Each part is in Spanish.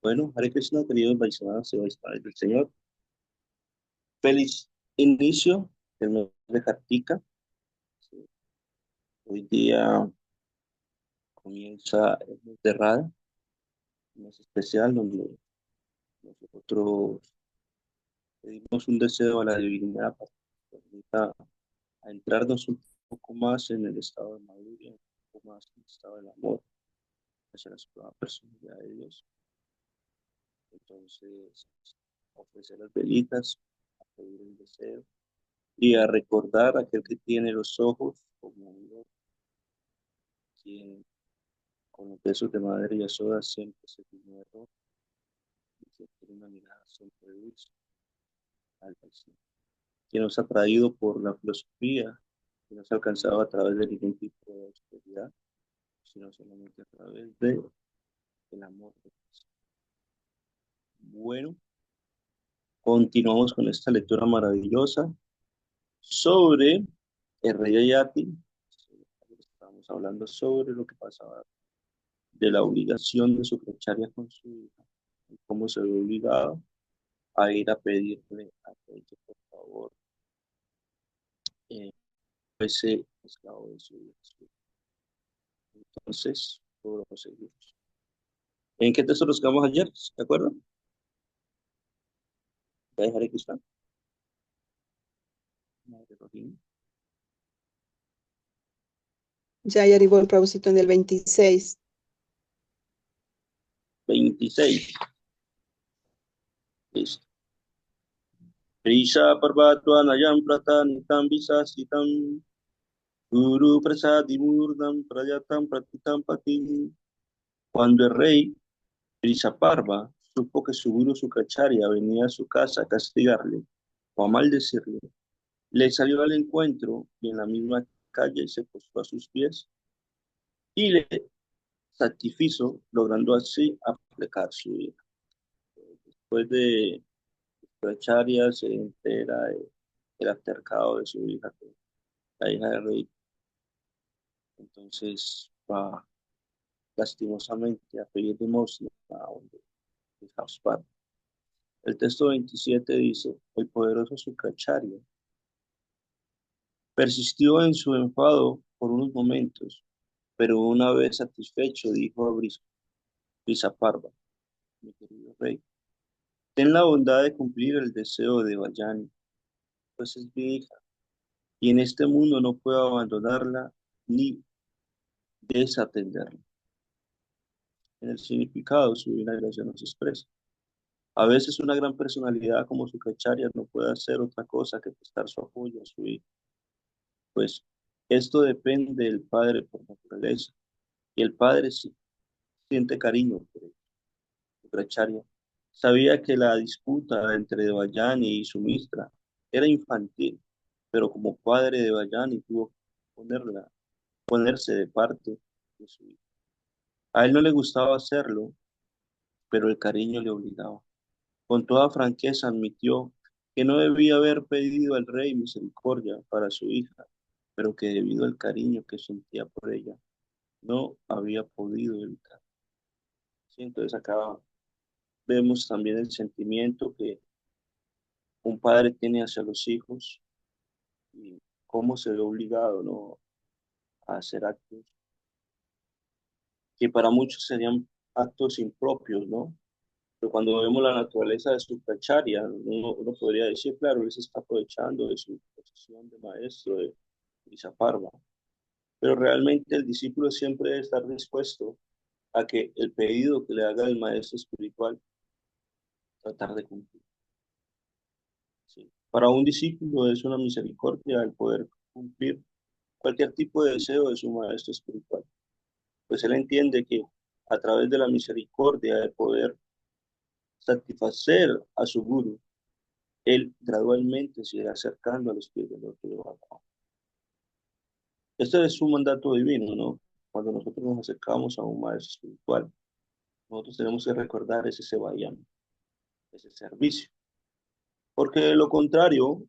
Bueno, Hare Krishna, queridos Vaishnavas y Vaishnavas del Señor. Feliz inicio del mes de Kartika. Hoy día comienza el mes de Radha, un mes especial donde nosotros pedimos un deseo a la divinidad para que nos permita adentrarnos un poco más en el estado de madurez, un poco más en el estado del amor hacia la suprema personalidad de Dios. Entonces, ofrecer las velitas, a pedir el deseo y a recordar a aquel que tiene los ojos como yo, quien con los besos de madre y Yasoda siempre se tiene error y que tiene una mirada siempre dulce al Señor, quien nos ha traído por la filosofía, que nos ha alcanzado a través de ningún tipo de austeridad, sino solamente a través de el amor de Cristo. Bueno, continuamos con esta lectura maravillosa sobre el rey Ayati. Estamos hablando sobre lo que pasaba de la obligación de su Sucracharya con su hija y cómo se ve obligado a ir a pedirle a ella, por favor, ese esclavo de su hija. Entonces, podemos seguir. ¿En qué texto nos quedamos ayer? ¿De acuerdo? Ya dejaré que está. Ya arribó el propósito en el 26. 26. Listo. Prisha Parvatva Nayam Pratanitam Visasitam Guru Prasadimurdam Prayatam Pratitam Patim. Cuando el rey Prishaparva supo que su guru Sukracharya venía a su casa a castigarle o a maldecirle, le salió al encuentro y en la misma calle se postó a sus pies y le satisfizo, logrando así aplicar su vida. Después de Sukracharya se entera del altercado de su hija, la hija del rey. Entonces va lastimosamente a pedir limosna a donde Jaspar. El texto 27 dice: el poderoso Sukracharya persistió en su enfado por unos momentos, pero una vez satisfecho dijo a Brisaparva: mi querido rey, ten la bondad de cumplir el deseo de Vayani, pues es mi hija, y en este mundo no puedo abandonarla ni desatenderla. En el significado, su divina gracia nos expresa. A veces una gran personalidad como su Sukracharya no puede hacer otra cosa que prestar su apoyo a su hija, pues esto depende del padre por naturaleza, y el padre sí siente cariño por él. Sukracharya sabía que la disputa entre Devayani y Sumistra era infantil, pero como padre de Devayani tuvo que ponerse de parte de su hija. A él no le gustaba hacerlo, pero el cariño le obligaba. Con toda franqueza admitió que no debía haber pedido al rey misericordia para su hija, pero que debido al cariño que sentía por ella, no había podido evitar. Sí, entonces acá vemos también el sentimiento que un padre tiene hacia los hijos y cómo se ve obligado, ¿no?, a hacer actos que para muchos serían actos impropios, ¿no? Pero cuando vemos la naturaleza de su Sukracharya, uno podría decir, claro, él se está aprovechando de su posición de maestro, de Brisaparva, pero realmente el discípulo siempre debe estar dispuesto a que el pedido que le haga el maestro espiritual, tratar de cumplir. ¿Sí? Para un discípulo es una misericordia el poder cumplir cualquier tipo de deseo de su maestro espiritual, pues él entiende que a través de la misericordia de poder satisfacer a su guru, él gradualmente se irá acercando a los pies del otro Devata. Este es un mandato divino, ¿no? Cuando nosotros nos acercamos a un maestro espiritual, nosotros tenemos que recordar ese sevayam, ese servicio, porque de lo contrario,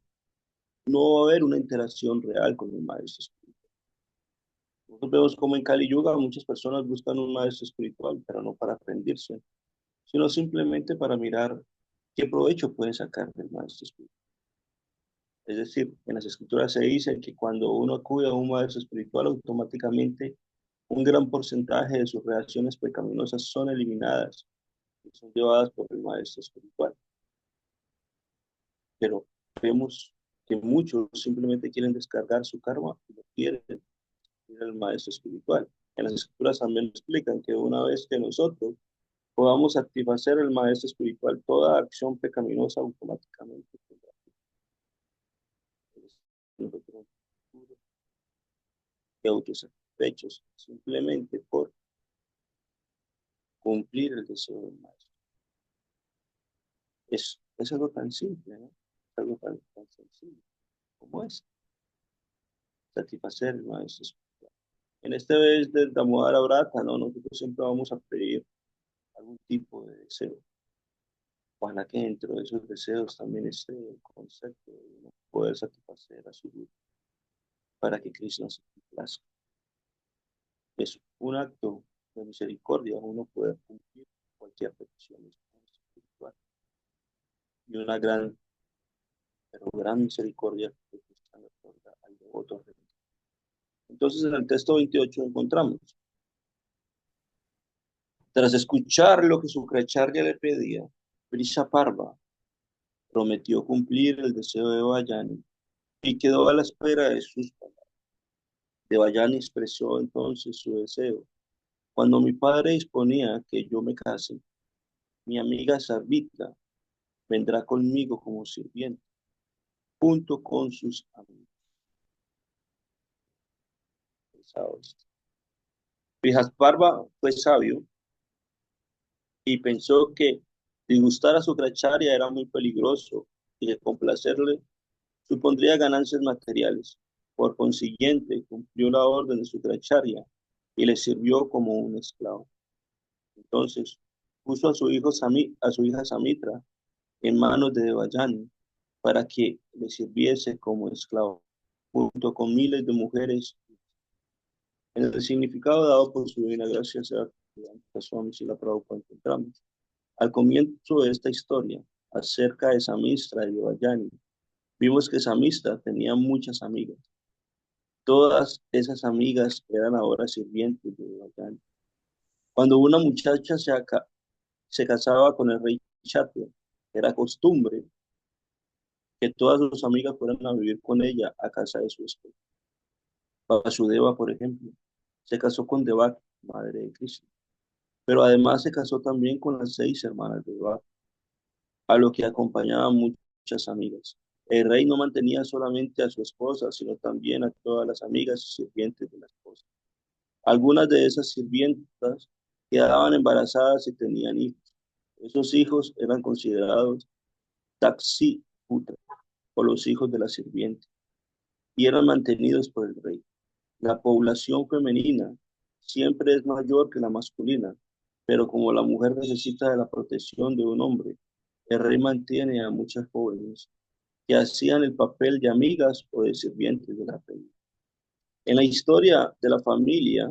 no va a haber una interacción real con el maestro espiritual. Nosotros vemos como en Kali Yuga muchas personas buscan un maestro espiritual, pero no para rendirse, sino simplemente para mirar qué provecho pueden sacar del maestro espiritual. Es decir, en las escrituras se dice que cuando uno acude a un maestro espiritual, automáticamente un gran porcentaje de sus reacciones pecaminosas son eliminadas y son llevadas por el maestro espiritual. Pero vemos que muchos simplemente quieren descargar su karma y no quieren ir al maestro espiritual. En las escrituras también explican que una vez que nosotros podamos satisfacer el maestro espiritual, toda acción pecaminosa automáticamente tendrá nosotros y autosatisfechos simplemente por cumplir el deseo del maestro. Es algo tan simple, ¿no? Es algo tan sencillo como es satisfacer el maestro espiritual. En este vez del Damodara Brata, ¿no? Nosotros siempre vamos a pedir algún tipo de deseo. Ojalá que dentro de esos deseos también esté el concepto de uno poder satisfacer a su Guru para que Krishna se complazca. Es un acto de misericordia, uno puede cumplir cualquier petición espiritual y una gran, pero gran misericordia que Krishna le otorga al devoto. Entonces en el texto 28 encontramos, tras escuchar lo que Sukracharya le pedía, Vrishaparva prometió cumplir el deseo de Vayani y quedó a la espera de sus palabras. Devayani expresó entonces su deseo. Cuando mi padre disponía que yo me case, mi amiga Sarvita vendrá conmigo como sirviente, junto con sus amigos. Vijasparva fue sabio y pensó que disgustar a su Sukracharya era muy peligroso y que complacerle supondría ganancias materiales. Por consiguiente, cumplió la orden de su Sukracharya y le sirvió como un esclavo. Entonces, puso a a su hija Samitra en manos de Devayani para que le sirviese como esclavo, junto con miles de mujeres. En el significado dado por su divina gracia, Swami Srila Prabhupada encontramos. Al comienzo de esta historia, acerca de Samistra y Devayani, vimos que Samista tenía muchas amigas. Todas esas amigas eran ahora sirvientes de Devayani. Cuando una muchacha se casaba con el rey Kshatriya, era costumbre que todas sus amigas fueran a vivir con ella a casa de su esposo. Vasudeva, por ejemplo, se casó con Devaki, madre de Krishna, pero además se casó también con las 6 hermanas de Devaki, a lo que acompañaban muchas amigas. El rey no mantenía solamente a su esposa, sino también a todas las amigas y sirvientes de la esposa. Algunas de esas sirvientas quedaban embarazadas y tenían hijos. Esos hijos eran considerados taxi putra, o los hijos de la sirviente, y eran mantenidos por el rey. La población femenina siempre es mayor que la masculina, pero como la mujer necesita de la protección de un hombre, el rey mantiene a muchas jóvenes que hacían el papel de amigas o de sirvientes de la reina. En la historia de la familia,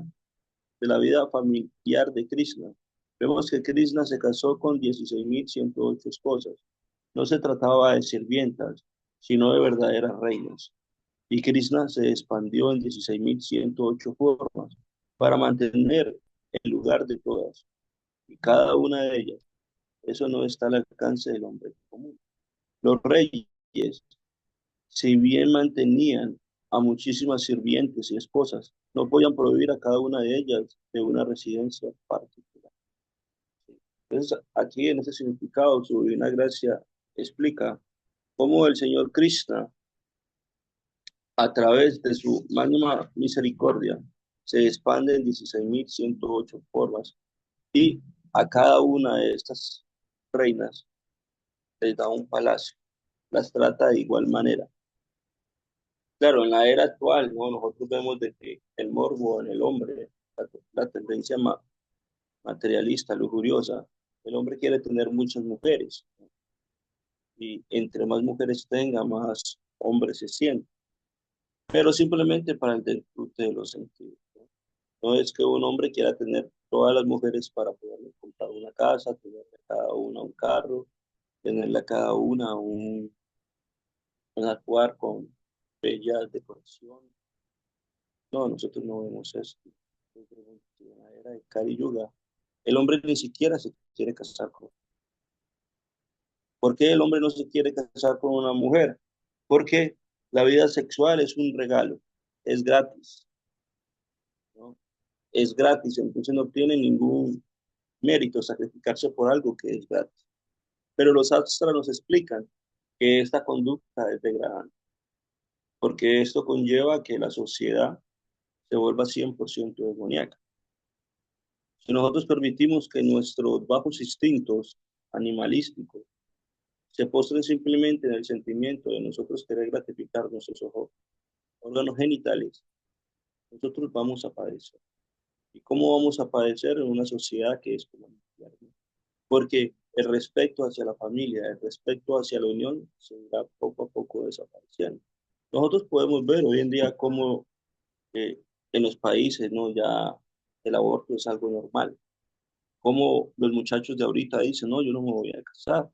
de la vida familiar de Krishna, vemos que Krishna se casó con 16.108 esposas. No se trataba de sirvientas, sino de verdaderas reinas. Y Krishna se expandió en 16.108 formas para mantener el lugar de todas y cada una de ellas. Eso no está al alcance del hombre común. Los reyes, si bien mantenían a muchísimas sirvientes y esposas, no podían prohibir a cada una de ellas de una residencia particular. Entonces, aquí en ese significado, su divina gracia explica cómo el Señor Krishna, a través de su magna misericordia, se expande en 16.108 formas y a cada una de estas reinas les da un palacio, las trata de igual manera. Claro, en la era actual, ¿no? Nosotros vemos de que el morbo en el hombre, la tendencia materialista, lujuriosa, el hombre quiere tener muchas mujeres, ¿no? Y entre más mujeres tenga, más hombres se siente, pero simplemente para el disfrute de los sentidos. No es que un hombre quiera tener todas las mujeres para poderle comprar una casa, tenerle a cada una un carro, tenerle a cada una un actuar con bellas decoraciones. No, nosotros no vemos eso. Yo creo que en la era de Kali Yuga, el hombre ni siquiera se quiere casar con. ¿Por qué el hombre no se quiere casar con una mujer? Porque la vida sexual es un regalo, es gratis, ¿no? Es gratis, entonces no tiene ningún mérito sacrificarse por algo que es gratis. Pero los astros nos explican que esta conducta es degradante, porque esto conlleva que la sociedad se vuelva 100% demoníaca. Si nosotros permitimos que nuestros bajos instintos animalísticos se postren simplemente en el sentimiento de nosotros querer gratificar nuestros órganos genitales, nosotros vamos a padecer. ¿Y cómo vamos a padecer en una sociedad que es como nuclear? Porque el respeto hacia la familia, el respeto hacia la unión, se irá poco a poco desapareciendo. Nosotros podemos ver hoy en día cómo en los países, ¿no? Ya el aborto es algo normal. Como los muchachos de ahorita dicen, no, yo no me voy a casar,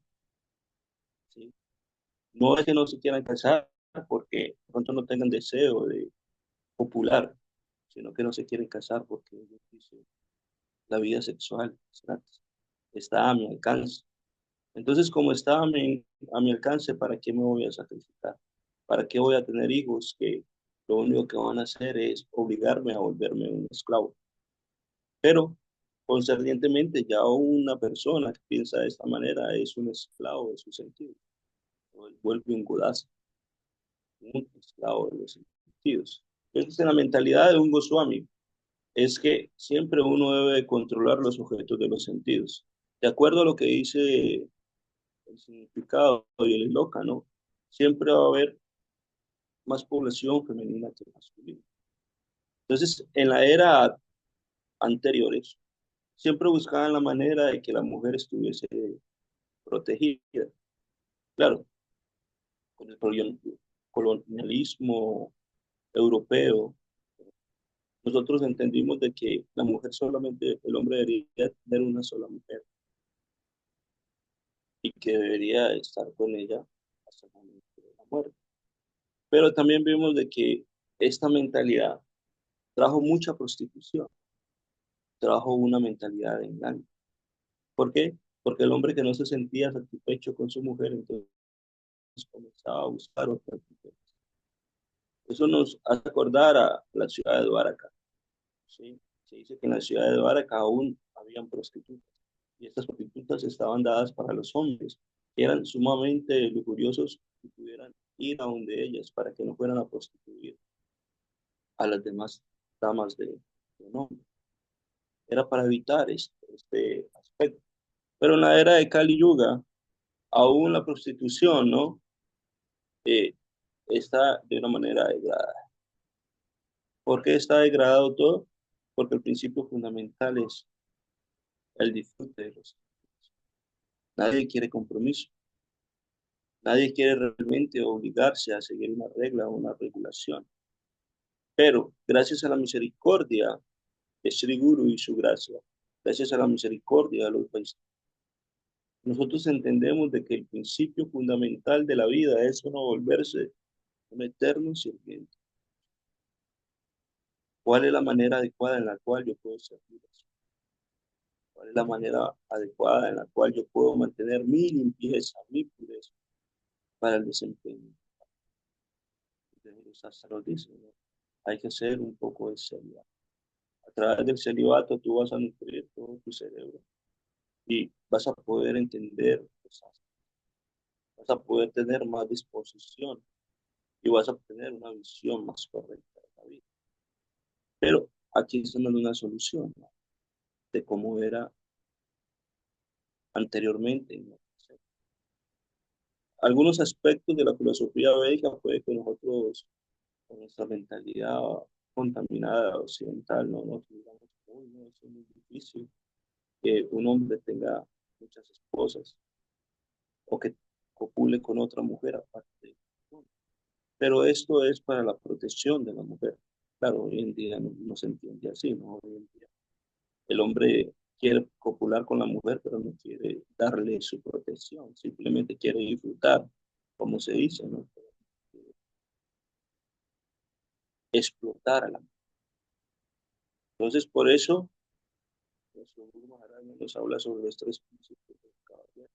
¿sí? No es que no se quieran casar porque de pronto no tengan deseo de popular, sino que no se quieren casar porque ellos dicen, la vida sexual es gratis, está a mi alcance. Entonces, como está a mi alcance, ¿para qué me voy a sacrificar? ¿Para qué voy a tener hijos que lo único que van a hacer es obligarme a volverme un esclavo? Pero, concernientemente, ya una persona que piensa de esta manera es un esclavo de sus sentidos, o vuelve un godazo, un esclavo de los sentidos. Entonces, la mentalidad de un Goswami es que siempre uno debe controlar los objetos de los sentidos. De acuerdo a lo que dice el significado y el loca, ¿no? Siempre va a haber más población femenina que masculina. Entonces, en la era anteriores, siempre buscaban la manera de que la mujer estuviese protegida. Claro, con el colonialismo europeo, nosotros entendimos de que la mujer solamente, el hombre debería tener una sola mujer y que debería estar con ella hasta el momento de la muerte. Pero también vimos de que esta mentalidad trajo mucha prostitución, trajo una mentalidad de engaño. ¿Por qué? Porque el hombre que no se sentía satisfecho con su mujer, entonces comenzaba a buscar otra mujer. Eso nos hace acordar a la ciudad de Dwarka, ¿sí? Se dice que en la ciudad de Dwarka aún habían prostitutas, y estas prostitutas estaban dadas para los hombres, que eran sumamente lujuriosos y pudieran ir a donde ellas para que no fueran a prostituir a las demás damas de un hombre. Era para evitar este aspecto. Pero en la era de Kali Yuga, aún la prostitución, ¿no? Eh, está de una manera degradada. ¿Por qué está degradado todo? Porque el principio fundamental es el disfrute de los. Nadie quiere compromiso. Nadie quiere realmente obligarse a seguir una regla o una regulación. Pero gracias a la misericordia de Sri Guru y su gracia, gracias a la misericordia de los países, nosotros entendemos de que el principio fundamental de la vida es uno volverse un eterno sirviente. ¿Cuál es la manera adecuada en la cual yo puedo servir? ¿Cuál es la manera adecuada en la cual yo puedo mantener mi limpieza, mi pureza para el desempeño? Entonces, los sástraros dicen, ¿no? Hay que hacer un poco de celibato. A través del celibato tú vas a nutrir todo tu cerebro y vas a poder entender los sástraros, vas a poder tener más disposición y vas a tener una visión más correcta de la vida. Pero aquí están dando una solución, ¿no? De cómo era anteriormente, ¿no? Algunos aspectos de la filosofía védica puede que nosotros, con nuestra mentalidad contaminada occidental, no nos digamos, "Uy, no, eso es muy difícil que un hombre tenga muchas esposas o que copule con otra mujer aparte de uno". Pero esto es para la protección de la mujer. Claro, hoy en día no se entiende así, ¿no? Hoy en día el hombre quiere copular con la mujer, pero no quiere darle su protección, simplemente quiere disfrutar, como se dice, ¿no? Explotar a la mujer. Entonces, por eso, nuestro Guru Maharaj nos habla sobre los tres principios del caballero,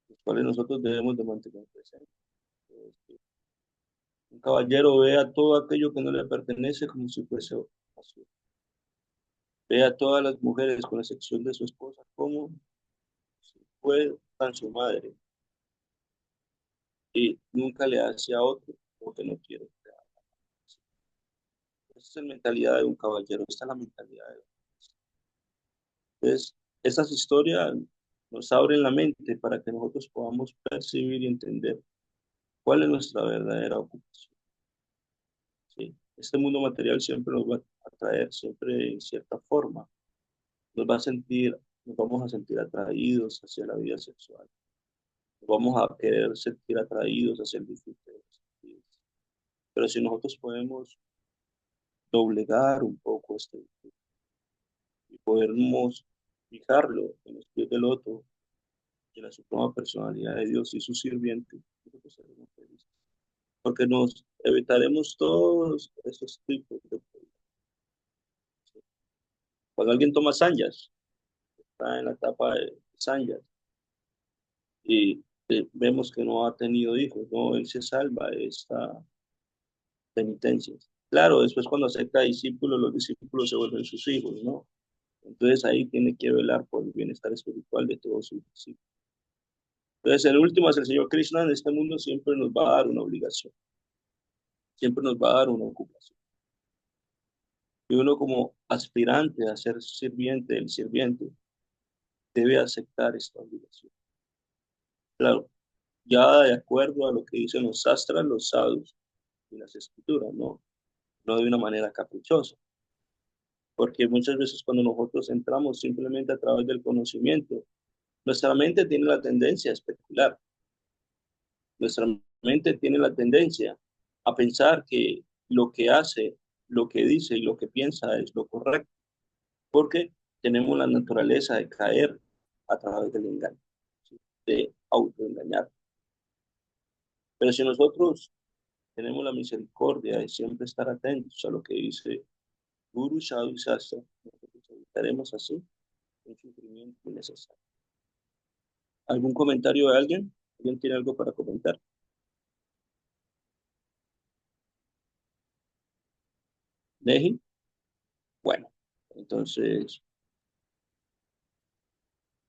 los cuales nosotros debemos de mantener presentes. Un caballero ve a todo aquello que no le pertenece como si fuese suyo. Ve a todas las mujeres, con excepción de su esposa, como si fueran su madre, y nunca le hace a otro lo que no quiere. Esa es la mentalidad de un caballero, esta es la mentalidad de... Entonces, estas historias nos abren la mente para que nosotros podamos percibir y entender cuál es nuestra verdadera ocupación. ¿Sí? Este mundo material siempre nos va a atraer, siempre en cierta forma, nos va a sentir, nos vamos a sentir atraídos hacia la vida sexual, nos vamos a querer sentir atraídos hacia el disfrute de los sentidos. Pero si nosotros podemos doblegar un poco este disfrute y podemos fijarlo en los pies del otro, y en la suprema personalidad de Dios y su sirviente, nosotros seremos felices. Porque nos evitaremos todos esos tipos de problemas. Cuando alguien toma sanjas, está en la etapa de sanjas, y vemos que no ha tenido hijos, no, él se salva de esta penitencia. Claro, después cuando acepta discípulos, los discípulos se vuelven sus hijos, ¿no? Entonces ahí tiene que velar por el bienestar espiritual de todos sus discípulos. Entonces, el último es el Señor Krishna en este mundo siempre nos va a dar una obligación, siempre nos va a dar una ocupación. Y uno como aspirante a ser sirviente, el sirviente, debe aceptar esta obligación. Claro, ya de acuerdo a lo que dicen los sastras, los sadhus y las escrituras, no de una manera caprichosa. Porque muchas veces cuando nosotros entramos simplemente a través del conocimiento, nuestra mente tiene la tendencia a especular. Nuestra mente tiene la tendencia a pensar que lo que hace, lo que dice y lo que piensa es lo correcto, porque tenemos la naturaleza de caer a través del engaño, ¿sí? De autoengañar. Pero si nosotros tenemos la misericordia de siempre estar atentos a lo que dice Guru, Sadhu y Sastra, nosotros evitaremos así un sufrimiento innecesario. ¿Algún comentario de alguien? ¿Alguien tiene algo para comentar? ¿Neji? Bueno, entonces,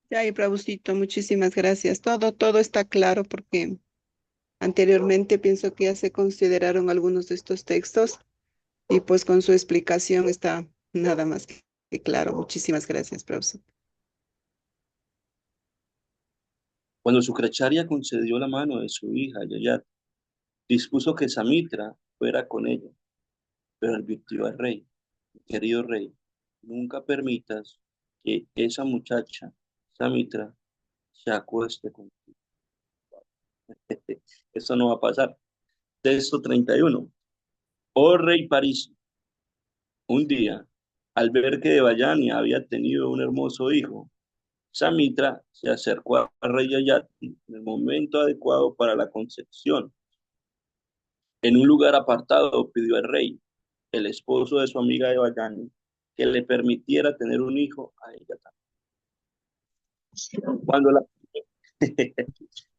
Ya, y Prabhucito, muchísimas gracias. Todo está claro porque anteriormente pienso que ya se consideraron algunos de estos textos y pues con su explicación está nada más que claro. Muchísimas gracias, Prabhucito. cuando Sukracharya concedió la mano de su hija, Yayat, dispuso que Samitra fuera con ella, pero advirtió al rey, querido rey, nunca permitas que esa muchacha, Samitra, se acueste contigo. Eso no va a pasar. Texto 31. Oh rey París, un día, al ver que Devayani había tenido un hermoso hijo, Samitra se acercó al rey Yayati en el momento adecuado para la concepción. En un lugar apartado pidió al rey, el esposo de su amiga Devayani, que le permitiera tener un hijo a ella también. Cuando la...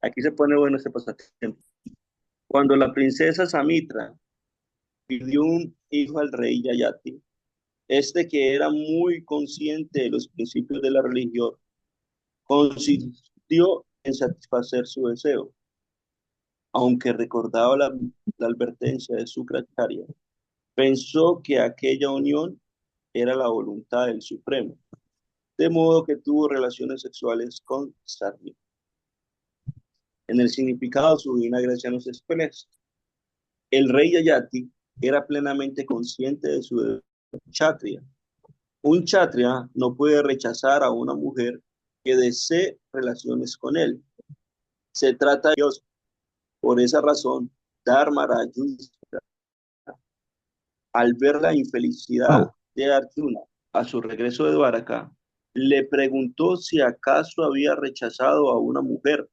Aquí se pone bueno este pasatiempo. Cuando la princesa Samitra pidió un hijo al rey Yayati, este que era muy consciente de los principios de la religión, consistió en satisfacer su deseo, aunque recordaba la advertencia de Sukracharya. Pensó que aquella unión era la voluntad del Supremo, de modo que tuvo relaciones sexuales con Sarmi. En el significado, su divina gracia nos expresa. El rey Yayati era plenamente consciente de su kshatriya. Un kshatriya no puede rechazar a una mujer que desee relaciones con él. Se trata de Dios. Por esa razón, Dharma Raju Al ver la infelicidad de Arjuna a su regreso de Dwaraka, le preguntó si acaso había rechazado a una mujer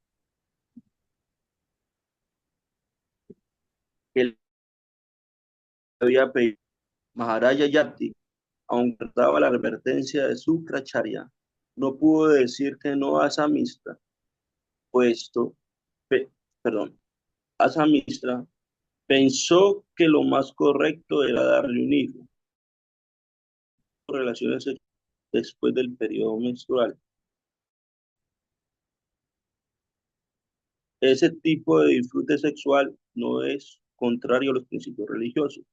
que le había pedido. Maharaja Yati, aunque daba la advertencia de Sukracharya, no pudo decir que no a Samitra, puesto, pe- perdón, a Samitra pensó que lo más correcto era darle un hijo, relaciones sexuales después del periodo menstrual. Ese tipo de disfrute sexual no es contrario a los principios religiosos,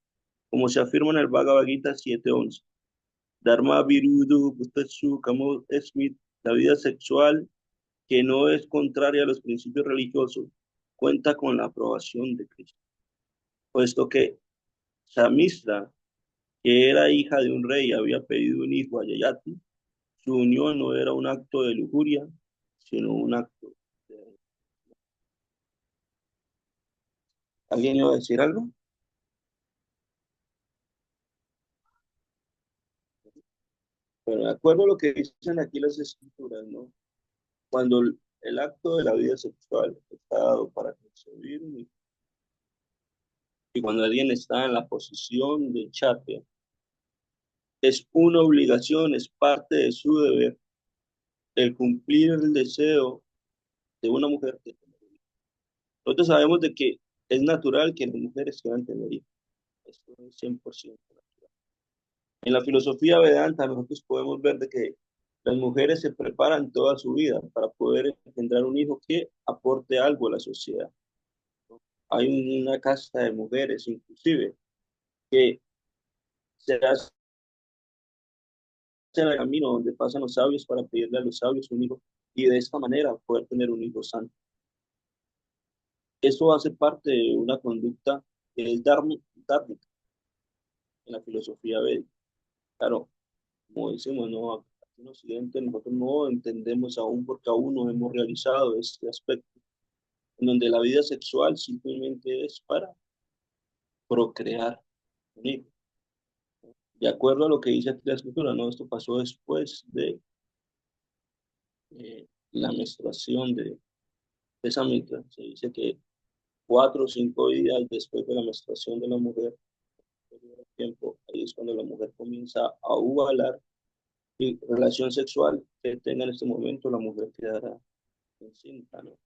como se afirma en el Bhagavad Gita 7:11. Dharma Virudu Bhutetsu Kamo Smith, la vida sexual que no es contraria a los principios religiosos, cuenta con la aprobación de Cristo, puesto que Samistra, que era hija de un rey, había pedido un hijo a Yayati. Su unión no era un acto de lujuria, sino un acto de... ¿Alguien iba a decir algo? Pero de acuerdo a lo que dicen aquí las escrituras, ¿no? Cuando el acto de la vida sexual está dado para concebir y cuando alguien está en la posición de chate, es una obligación, es parte de su deber el cumplir el deseo de una mujer que tener hijos. Nosotros sabemos de que es natural que las mujeres quieran tener hijos. Esto es 100% natural. En la filosofía Vedanta nosotros podemos ver de que las mujeres se preparan toda su vida para poder engendrar un hijo que aporte algo a la sociedad. Hay una casta de mujeres, inclusive, que se hace el camino donde pasan los sabios para pedirle a los sabios un hijo y de esta manera poder tener un hijo santo. Eso hace parte de una conducta que es dármica en la filosofía védica. Claro, como decimos, no, aquí en Occidente nosotros no entendemos aún porque aún no hemos realizado este aspecto, en donde la vida sexual simplemente es para procrear un hijo. De acuerdo a lo que dice aquí la escritura, ¿no? Esto pasó después de la menstruación de esa mitad. Se dice que 4 o 5 días después de la menstruación de la mujer, tiempo, ahí es cuando la mujer comienza a ovular y relación sexual que tenga en este momento, la mujer quedará encinta, ¿no?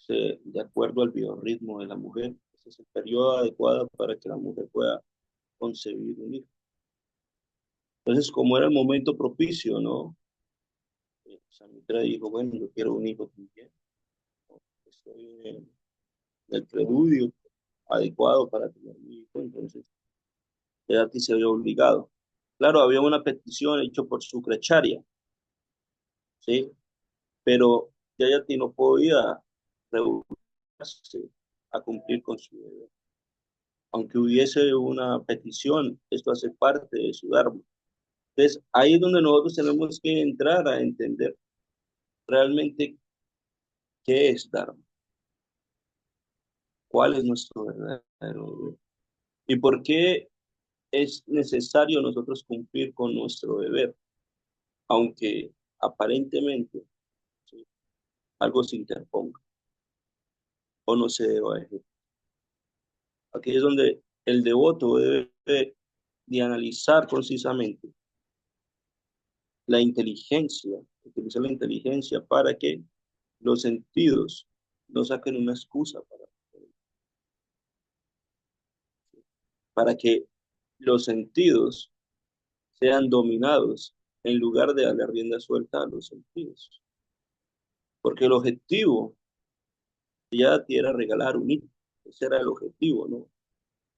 De acuerdo al biorritmo de la mujer, ese es el periodo adecuado para que la mujer pueda concebir un hijo. Entonces, como era el momento propicio, ¿no? Samitra dijo, bueno, yo quiero un hijo también, ¿no? Estoy en el preludio adecuado para tener un hijo, entonces Yadati se vio obligado. Claro, había una petición hecha por Sucrecharia, ¿sí? Pero Yayati no podía reunirse a cumplir con su deber. Aunque hubiese una petición, esto hace parte de su dharma. Entonces, ahí es donde nosotros tenemos que entrar a entender realmente qué es dharma, cuál es nuestro verdadero deber y por qué es necesario nosotros cumplir con nuestro deber, aunque aparentemente, ¿sí?, algo se interponga o no se deba ejecutar. Aquí es donde el devoto debe de analizar concisamente la inteligencia, utilizar la inteligencia para que los sentidos no saquen una excusa para que los sentidos sean dominados en lugar de darle rienda suelta a los sentidos. Porque el objetivo ya era regalar un hijo. Ese era el objetivo, ¿no?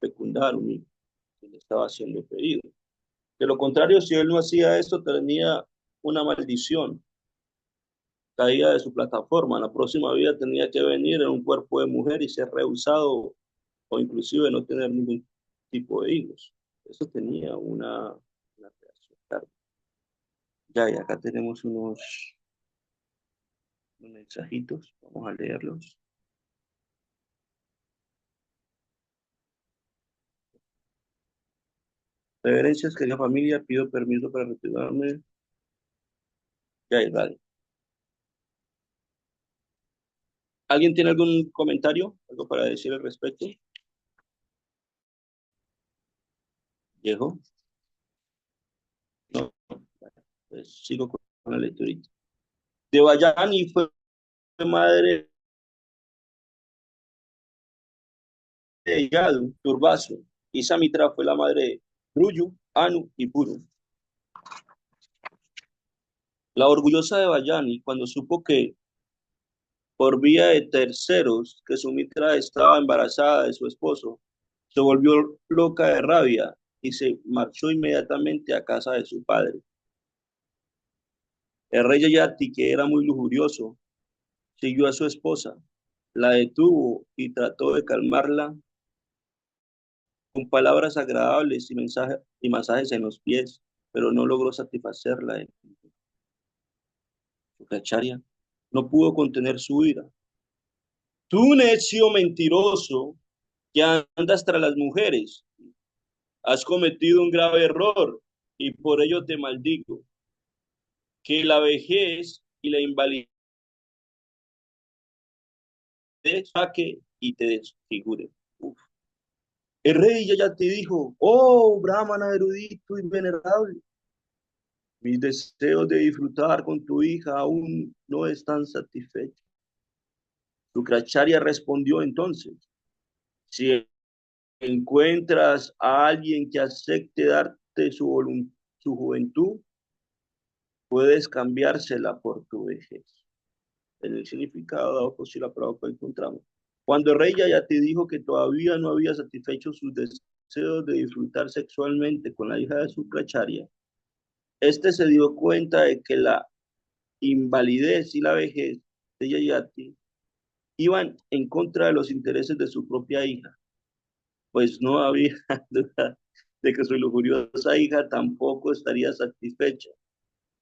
Fecundar un hijo que le estaba siendo pedido. De lo contrario, si él no hacía esto, tenía una maldición, caía de su plataforma. La próxima vida tenía que venir en un cuerpo de mujer y ser rehusado o inclusive no tener ningún tipo de hijos. Eso tenía una reacción. Claro. Ya, y acá tenemos unos mensajitos, vamos a leerlos. Reverencias, querida familia, pido permiso para retirarme. Ya, vale. ¿Alguien tiene algún comentario? ¿Algo para decir al respecto? Viejo. No, pues sigo con la lecturita. Devayani fue madre de Yadu, Turbaso, y Samitra fue la madre de Ruyu, Anu y Puru. La orgullosa Devayani, cuando supo que por vía de terceros que Sumitra estaba embarazada de su esposo, se volvió loca de rabia y se marchó inmediatamente a casa de su padre. El rey Yayati, que era muy lujurioso, siguió a su esposa, la detuvo y trató de calmarla con palabras agradables y masajes en los pies, pero no logró satisfacerla. Sukracharya no pudo contener su ira. Tú, necio mentiroso, que andas tras las mujeres, has cometido un grave error y por ello te maldigo. Que la vejez y la invalidez saque y te desfigure. Uf. El rey ya te dijo, oh, brahmana erudito y venerable, mis deseos de disfrutar con tu hija aún no están satisfechos. Sukracharya respondió entonces, si encuentras a alguien que acepte darte su juventud, puedes cambiársela por tu vejez. En el significado dado por Srila Prabhupada encontramos. Cuando el rey ya te dijo que todavía no había satisfecho sus deseos de disfrutar sexualmente con la hija de Sukracharya, este se dio cuenta de que la invalidez y la vejez de Yayati iban en contra de los intereses de su propia hija, pues no había duda de que su lujuriosa hija tampoco estaría satisfecha.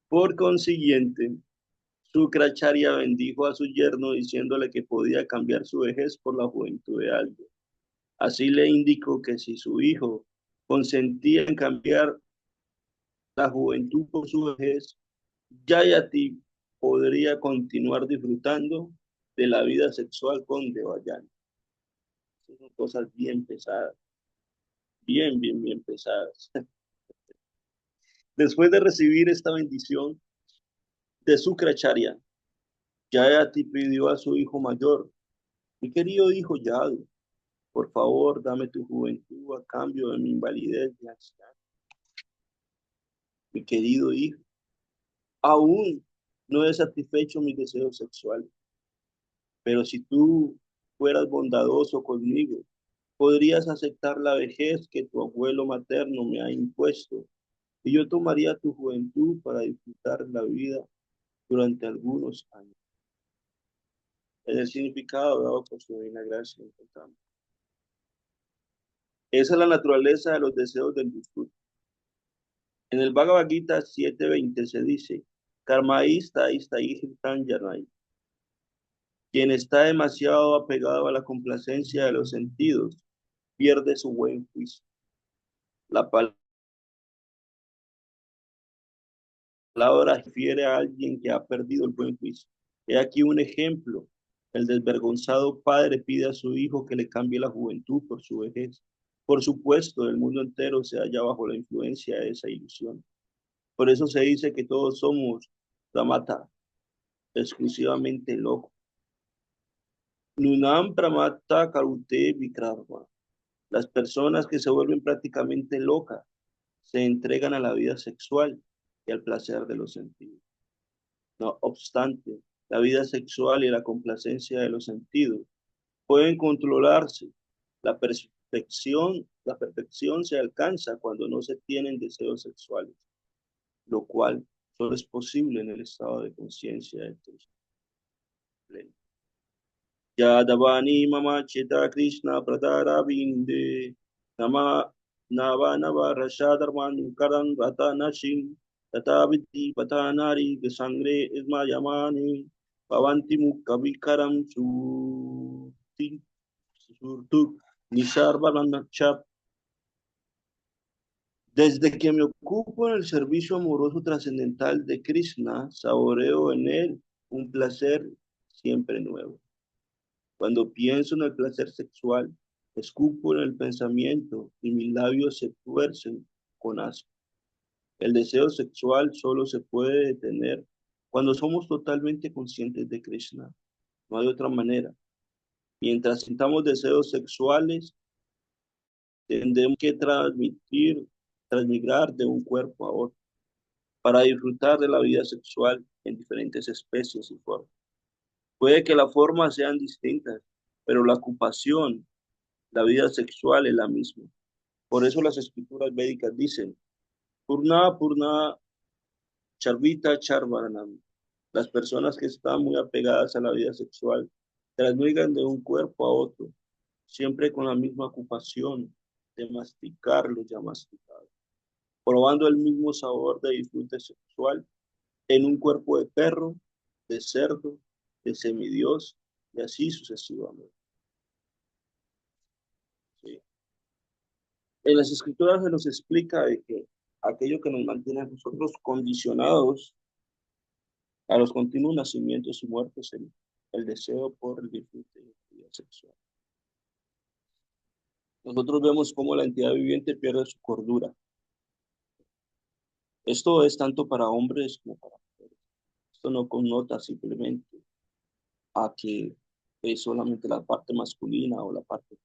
Por consiguiente, Sukracharya bendijo a su yerno diciéndole que podía cambiar su vejez por la juventud de alguien. Así le indicó que si su hijo consentía en cambiar la juventud por su vejez, Yayati podría continuar disfrutando de la vida sexual con Devayani. Son cosas bien pesadas, bien pesadas. Después de recibir esta bendición de Sukracharya, Yayati pidió a su hijo mayor, mi querido hijo Yadu, por favor, dame tu juventud a cambio de mi invalidez de anciano. Mi querido hijo, aún no he satisfecho mis deseos sexuales, pero si tú fueras bondadoso conmigo, podrías aceptar la vejez que tu abuelo materno me ha impuesto y yo tomaría tu juventud para disfrutar la vida durante algunos años. Es el significado dado por su divina gracia. Encontramos. Esa es la naturaleza de los deseos del disfrute. En el Bhagavad Gita 7:20 se dice, Karmaísta Istaihitan Yanai. Quien está demasiado apegado a la complacencia de los sentidos, pierde su buen juicio. La palabra refiere a alguien que ha perdido el buen juicio. He aquí un ejemplo. El desvergonzado padre pide a su hijo que le cambie la juventud por su vejez. Por supuesto, el mundo entero se halla bajo la influencia de esa ilusión. Por eso se dice que todos somos Pramata, exclusivamente locos. Nunam Pramata Karute Vikrama. Las personas que se vuelven prácticamente locas se entregan a la vida sexual y al placer de los sentidos. No obstante, la vida sexual y la complacencia de los sentidos pueden controlarse. La perfección se alcanza cuando no se tienen deseos sexuales, lo cual solo es posible en el estado de conciencia de Cristo pleno. Yadavani mama cheta Krishna pradara vinde nama nava nava rasha dharman karan rata nashim tata vidhi patanari sangre isma yamani pavanti mukavikaram surtu nishar balanachap. Desde que me ocupo en el servicio amoroso trascendental de Krishna, saboreo en él un placer siempre nuevo. Cuando pienso en el placer sexual, escupo en el pensamiento y mis labios se tuercen con asco. El deseo sexual solo se puede detener cuando somos totalmente conscientes de Krishna. No hay otra manera. Mientras sintamos deseos sexuales, tendremos que transmigrar de un cuerpo a otro para disfrutar de la vida sexual en diferentes especies y formas. Puede que las formas sean distintas, pero la ocupación, la vida sexual es la misma. Por eso las escrituras védicas dicen, Purna, Purna, Charvita, Charvaranam. Las personas que están muy apegadas a la vida sexual transmigran de un cuerpo a otro, siempre con la misma ocupación de masticar lo ya masticado, probando el mismo sabor de disfrute sexual en un cuerpo de perro, de cerdo, de semidios y así sucesivamente. ¿Sí? En las escrituras se nos explica de que aquello que nos mantiene a nosotros condicionados a los continuos nacimientos y muertes, el deseo por el disfrute de la vida sexual. Nosotros vemos cómo la entidad viviente pierde su cordura. Esto es tanto para hombres como para mujeres. Esto no connota simplemente a que es solamente la parte masculina o la parte,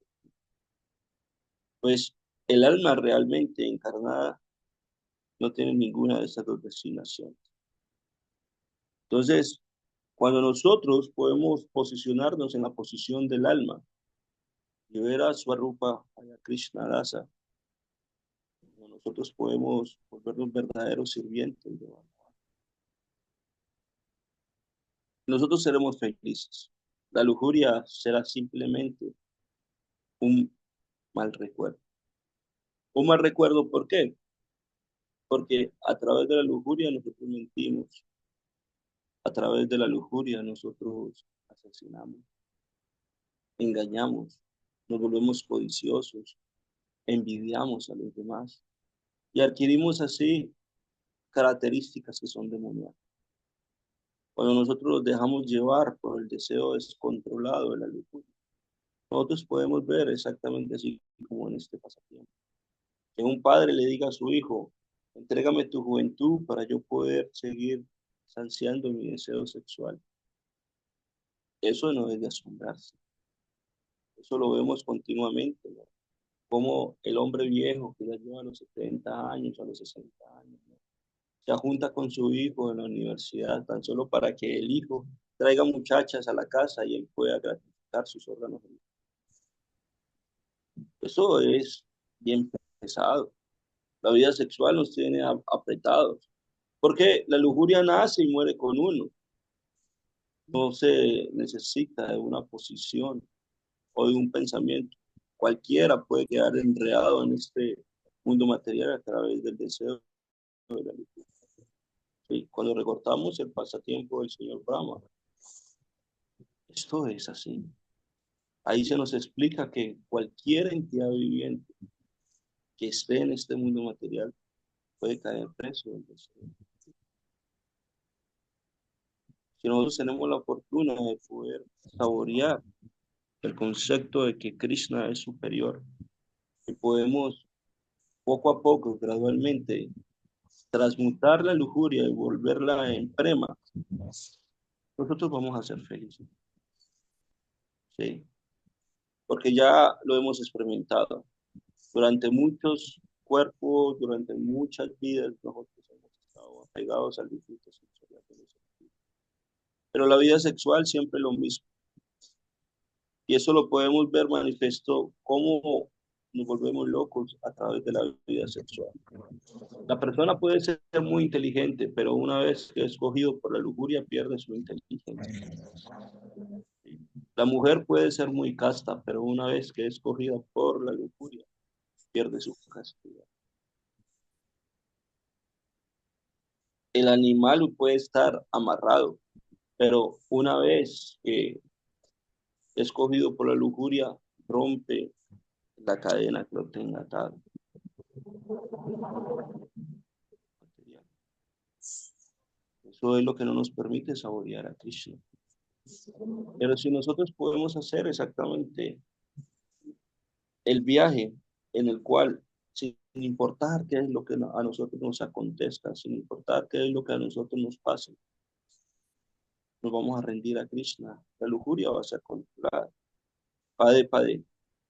pues el alma realmente encarnada no tiene ninguna de esas dos designaciones. Entonces, cuando nosotros podemos posicionarnos en la posición del alma y ver a Swarupa, a Krishna Dasa, nosotros podemos volvernos verdaderos sirvientes de Bhagavan. Nosotros seremos felices. La lujuria será simplemente un mal recuerdo. Un mal recuerdo, ¿por qué? Porque a través de la lujuria nosotros mentimos, a través de la lujuria nosotros asesinamos, engañamos, nos volvemos codiciosos, envidiamos a los demás y adquirimos así características que son demoníacas. Cuando nosotros nos dejamos llevar por el deseo descontrolado de la lujuria, nosotros podemos ver exactamente así como en este pasatiempo. Que un padre le diga a su hijo, entrégame tu juventud para yo poder seguir saciando mi deseo sexual. Eso no es de asombrarse. Eso lo vemos continuamente, ¿no? Como el hombre viejo que ya lleva a los 70 años, a los 60 años, ¿no? Se junta con su hijo en la universidad tan solo para que el hijo traiga muchachas a la casa y él pueda gratificar sus órganos. Eso es bien pesado. La vida sexual nos tiene apretados. Porque la lujuria nace y muere con uno. No se necesita de una posición o de un pensamiento. Cualquiera puede quedar enredado en este mundo material a través del deseo de la lujuria. Sí, cuando recortamos el pasatiempo del señor Brahma, esto es así. Ahí se nos explica que cualquier entidad viviente que esté en este mundo material puede caer preso del deseo. Si nosotros tenemos la fortuna de poder saborear el concepto de que Krishna es superior y podemos poco a poco, gradualmente, transmutar la lujuria y volverla en prema, nosotros vamos a ser felices, ¿sí? Porque ya lo hemos experimentado. Durante muchos cuerpos, durante muchas vidas, nosotros hemos estado apegados al disfrute sexual. Pero la vida sexual siempre es lo mismo. Y eso lo podemos ver manifiesto cómo nos volvemos locos a través de la vida sexual. La persona puede ser muy inteligente, pero una vez que es escogido por la lujuria, pierde su inteligencia. La mujer puede ser muy casta, pero una vez que es escogida por la lujuria, pierde su castidad. El animal puede estar amarrado, pero una vez que es escogido por la lujuria, rompe la cadena que lo tenga atado. material. Eso es lo que no nos permite saborear a Krishna. Pero si nosotros podemos hacer exactamente el viaje en el cual, sin importar qué es lo que a nosotros nos acontezca, sin importar qué es lo que a nosotros nos pase, nos vamos a rendir a Krishna. La lujuria va a ser controlada. Pade, pade.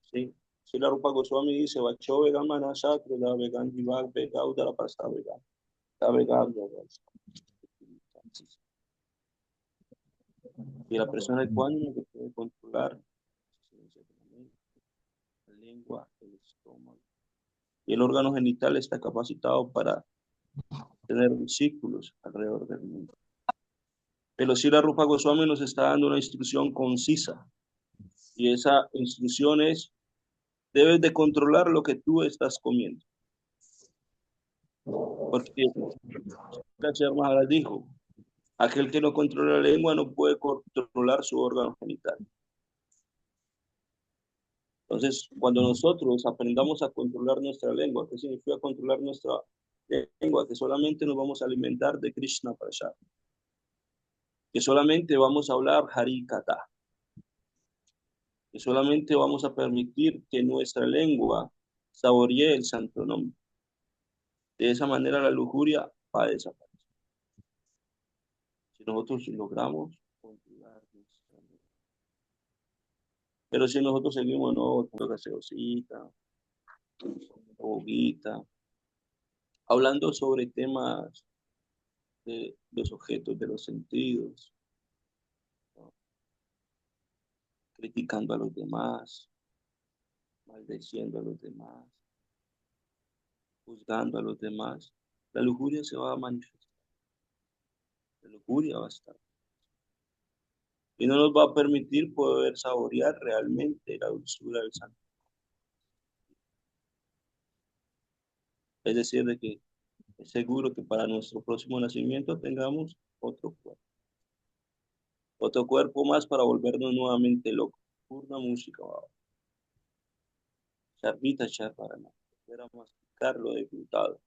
¿Sí? Si la Rupa Goswami dice, Vacho vegan manasatra, la vegan vivag, vegauda la pasta vegan. La vegan, y la persona ecuánime que puede controlar la lengua, el estómago. Y el órgano genital está capacitado para tener discípulos alrededor del mundo. Pero si la Rupa Goswami nos está dando una instrucción concisa, y esa instrucción es, debes de controlar lo que tú estás comiendo. Porque Gracias Maharaj dijo, aquel que no controla la lengua no puede controlar su órgano genital. Entonces, cuando nosotros aprendamos a controlar nuestra lengua, ¿qué significa controlar nuestra lengua? Que solamente nos vamos a alimentar de Krishna Prasad, que solamente vamos a hablar Harikata, que solamente vamos a permitir que nuestra lengua saboree el santo nombre. De esa manera la lujuria va a desaparecer. Si nosotros logramos controlar nuestra lengua. Pero si nosotros seguimos, no, tengo gaseosita, hoguita, hablando sobre temas de los objetos de los sentidos, ¿no? Criticando a los demás, maldeciendo a los demás, juzgando a los demás, la lujuria se va a manifestar, la lujuria va a estar. Y no nos va a permitir poder saborear realmente la dulzura del santo. Es decir, de que es seguro que para nuestro próximo nacimiento tengamos otro cuerpo más para volvernos nuevamente locos. Pura música, wow. Charvita, charparana. Era masticar lo disfrutado.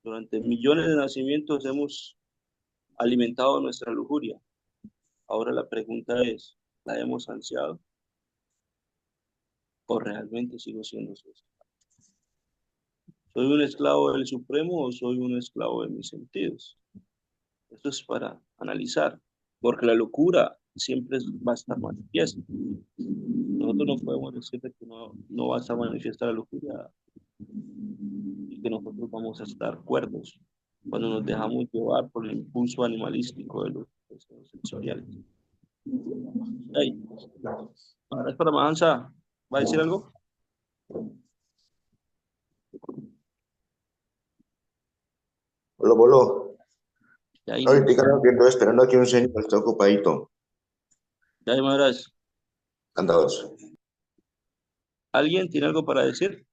Durante millones de nacimientos hemos alimentado nuestra lujuria. Ahora la pregunta es, ¿la hemos ansiado? ¿O realmente sigo siendo su esclavo? ¿Soy un esclavo del Supremo o soy un esclavo de mis sentidos? Esto es para analizar, porque la locura siempre va a estar manifiesta. Nosotros no podemos decir que no va a estar manifiesta la locura y que nosotros vamos a estar cuerdos cuando nos dejamos llevar por el impulso animalístico de los deseos sensoriales. Hey, ahora es para Mahansa. ¿Va a decir algo? Bolo, bolo. Ya ahí, Ahorita no, que estoy esperando aquí un señor, está ocupadito. ya ahí, Maharaj. Cantados. ¿Alguien tiene algo para decir?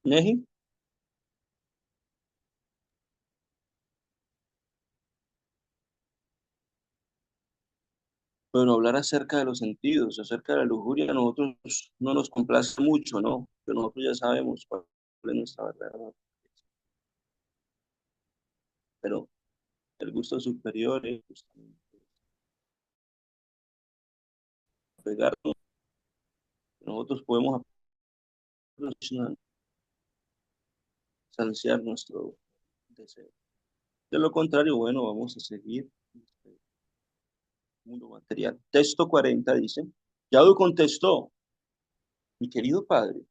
¿Neji? Bueno, hablar acerca de los sentidos, acerca de la lujuria, a nosotros no nos complace mucho, ¿no? Pero nosotros ya sabemos cuál es nuestra verdadera. Pero el gusto superior es justamente pegarnos. Nosotros podemos saciar nuestro deseo. De lo contrario, bueno, vamos a seguir este mundo material. Texto 40 dice, Yadu contestó, mi querido padre,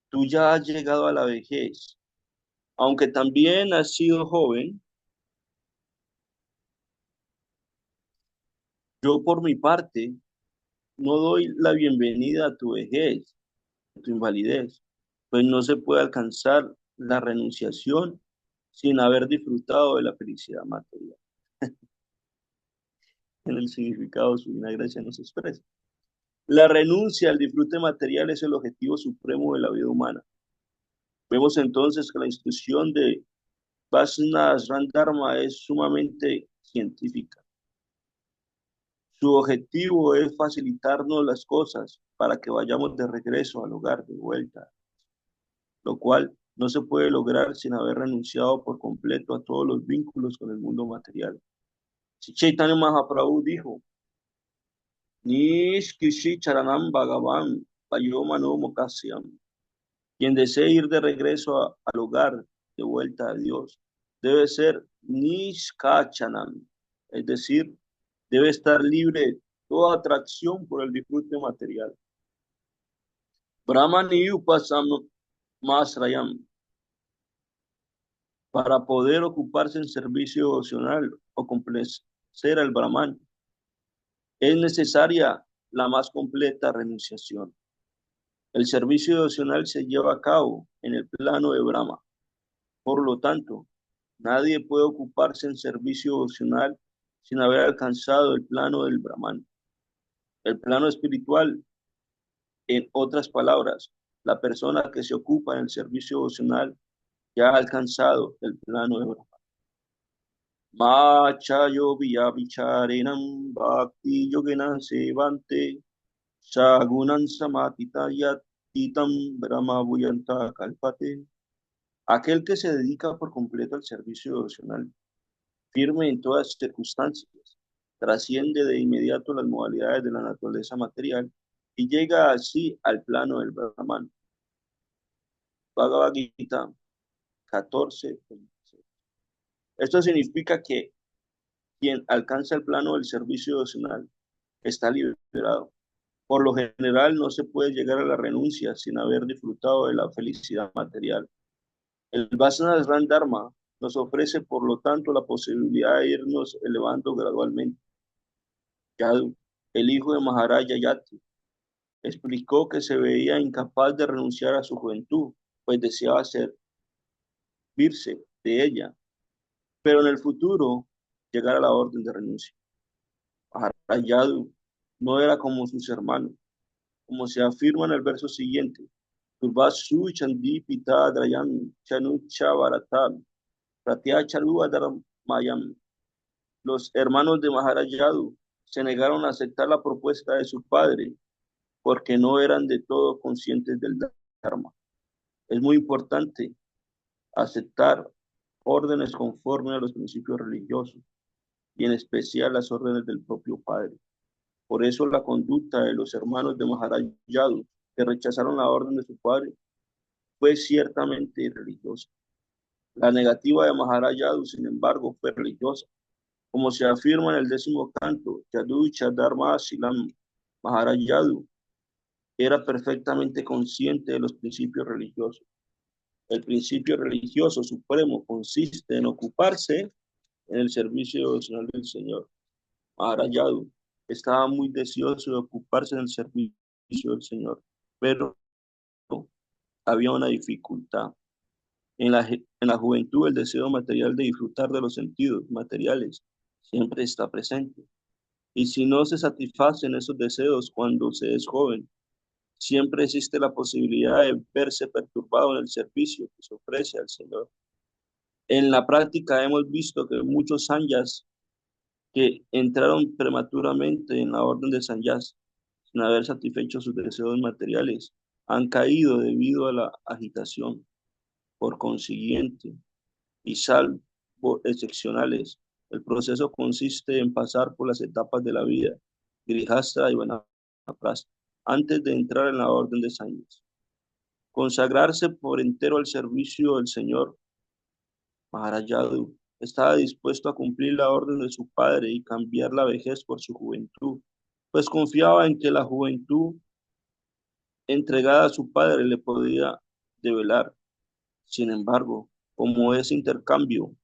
tú ya has llegado a la vejez, aunque también has sido joven. Yo por mi parte no doy la bienvenida a tu vejez, a tu invalidez, pues no se puede alcanzar la renunciación sin haber disfrutado de la felicidad material. En el significado su gracia nos expresa. La renuncia al disfrute material es el objetivo supremo de la vida humana. Vemos entonces que la instrucción de Vasnas Dharma es sumamente científica. Su objetivo es facilitarnos las cosas para que vayamos de regreso al hogar de vuelta lo cual no se puede lograr sin haber renunciado por completo a todos los vínculos con el mundo material. Si Chaitanya Mahaprabhu dijo, Nishkishi Charanam Bhagavan Payomano Mokasyam, quien desee ir de regreso al hogar, de vuelta a Dios, debe ser Nishkachanam, es decir, debe estar libre de toda atracción por el disfrute material. Brahmani Upasam Masrayam, para poder ocuparse en servicio devocional o complacer al Brahman, es necesaria la más completa renunciación. El servicio devocional se lleva a cabo en el plano de Brahma. Por lo tanto, nadie puede ocuparse en servicio devocional sin haber alcanzado el plano del Brahman. El plano espiritual, en otras palabras, la persona que se ocupa en el servicio devocional ya ha alcanzado el plano de Brahman. Machayo vicharenam bhakti yoginan sevante sagunan samatita yatitam brahma bhuyanta kalpate. Aquel que se dedica por completo al servicio devocional, firme en todas circunstancias, trasciende de inmediato las modalidades de la naturaleza material y llega así al plano del Brahman. Bhagavad Gita 14:26. Esto significa que quien alcanza el plano del servicio devocional está liberado. Por lo general no se puede llegar a la renuncia sin haber disfrutado de la felicidad material. El Vasana Dharma nos ofrece, por lo tanto, la posibilidad de irnos elevando gradualmente. Yadu, el hijo de Maharaja Yati, explicó que se veía incapaz de renunciar a su juventud, pues deseaba servirse de ella, pero en el futuro llegar a la orden de renuncia. Maharaja Yadu no era como sus hermanos, como se afirma en el verso siguiente. Turbasu Chandi Pita Drayan Chanucha Baratam Pratyacharu Mayam. Los hermanos de Maharaj Yadu se negaron a aceptar la propuesta de su padre porque no eran de todo conscientes del Dharma. Es muy importante aceptar órdenes conforme a los principios religiosos y en especial las órdenes del propio padre. Por eso la conducta de los hermanos de Maharaj Yadu que rechazaron la orden de su padre fue ciertamente irreligiosa. La negativa de Maharaj Yadu, sin embargo, fue religiosa. Como se afirma en el 10º canto, Yadu Chadharma Silam, Maharaj Yadu era perfectamente consciente de los principios religiosos. El principio religioso supremo consiste en ocuparse en el servicio devocional del Señor. Maharaj Yadu estaba muy deseoso de ocuparse en el servicio del Señor, pero había una dificultad. En la juventud, el deseo material de disfrutar de los sentidos materiales siempre está presente. Y si no se satisfacen esos deseos cuando se es joven, siempre existe la posibilidad de verse perturbado en el servicio que se ofrece al Señor. En la práctica hemos visto que muchos sanyas que entraron prematuramente en la orden de sanyas sin haber satisfecho sus deseos materiales han caído debido a la agitación. Por consiguiente, y salvo excepcionales, el proceso consiste en pasar por las etapas de la vida, Grihastha y Vanaprastha, antes de entrar en la orden de sanyas. Consagrarse por entero al servicio del Señor, Maharaj Yadu estaba dispuesto a cumplir la orden de su padre y cambiar la vejez por su juventud, pues confiaba en que la juventud entregada a su padre le podía develar. Sin embargo, como ese intercambio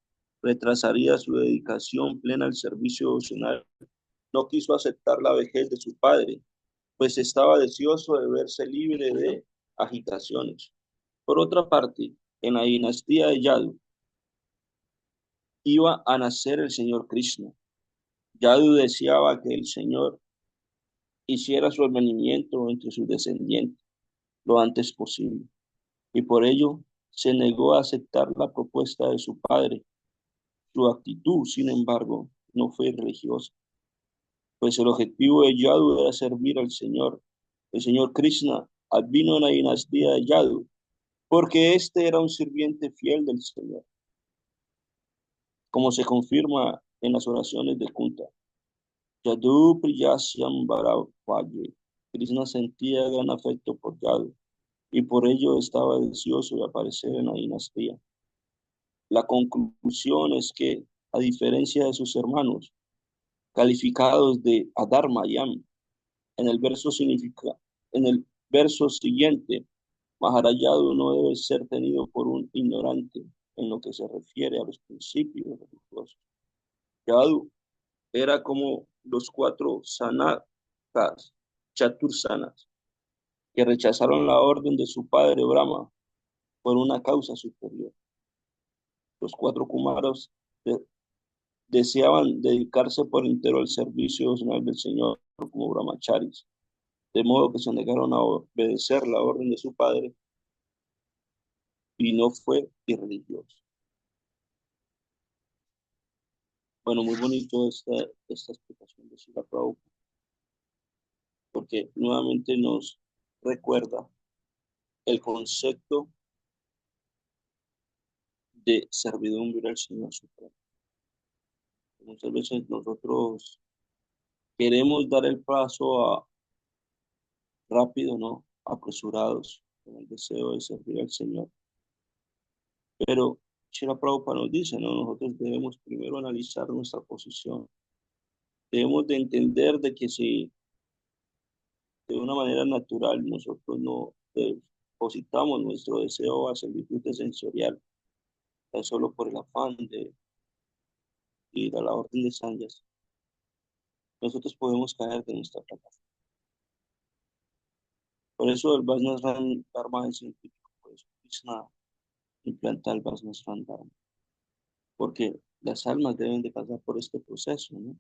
retrasaría su dedicación plena al servicio devocional, no quiso aceptar la vejez de su padre, pues estaba deseoso de verse libre de agitaciones. Por otra parte, en la dinastía de Yadu iba a nacer el señor Krishna. Yadu deseaba que el Señor hiciera su advenimiento entre sus descendientes lo antes posible, y por ello se negó a aceptar la propuesta de su padre. Su actitud, sin embargo, no fue religiosa, pues el objetivo de Yadu era servir al Señor. El señor Krishna vino en la dinastía de Yadu porque este era un sirviente fiel del Señor, como se confirma en las oraciones de Kunta. Yadu Priyasyam Bharavaye. Krishna sentía gran afecto por Yadu y por ello estaba deseoso de aparecer en la dinastía. La conclusión es que, a diferencia de sus hermanos, calificados de Adharma Yam, en el verso en el verso siguiente, Maharayadu no debe ser tenido por un ignorante en lo que se refiere a los principios religiosos. Yadu era como los cuatro sanakas, chatursanas, que rechazaron la orden de su padre Brahma por una causa superior. Los cuatro Kumaras de- deseaban dedicarse por entero al servicio devocional del Señor como brahmacharis, de modo que se negaron a obedecer la orden de su padre y no fue irreligioso. Bueno, muy bonito esta explicación de Srila Prabhupada, porque nuevamente nos recuerda el concepto de servidumbre al Señor Supremo. Muchas veces nosotros queremos dar el paso rápido, ¿no? Apresurados, con el deseo de servir al Señor. Pero Srila Prabhupada nos dice, ¿no? Nosotros debemos primero analizar nuestra posición. Debemos de entender de que si de una manera natural nosotros no depositamos nuestro deseo hacia el disfrute sensorial, es solo por el afán de ir a la orden de sangyas, nosotros podemos caer de nuestra plataforma. Por eso el Vasnasran Dharma es científico, por eso Krishna implanta el Vasnasran Dharma, porque las almas deben de pasar por este proceso, ¿no?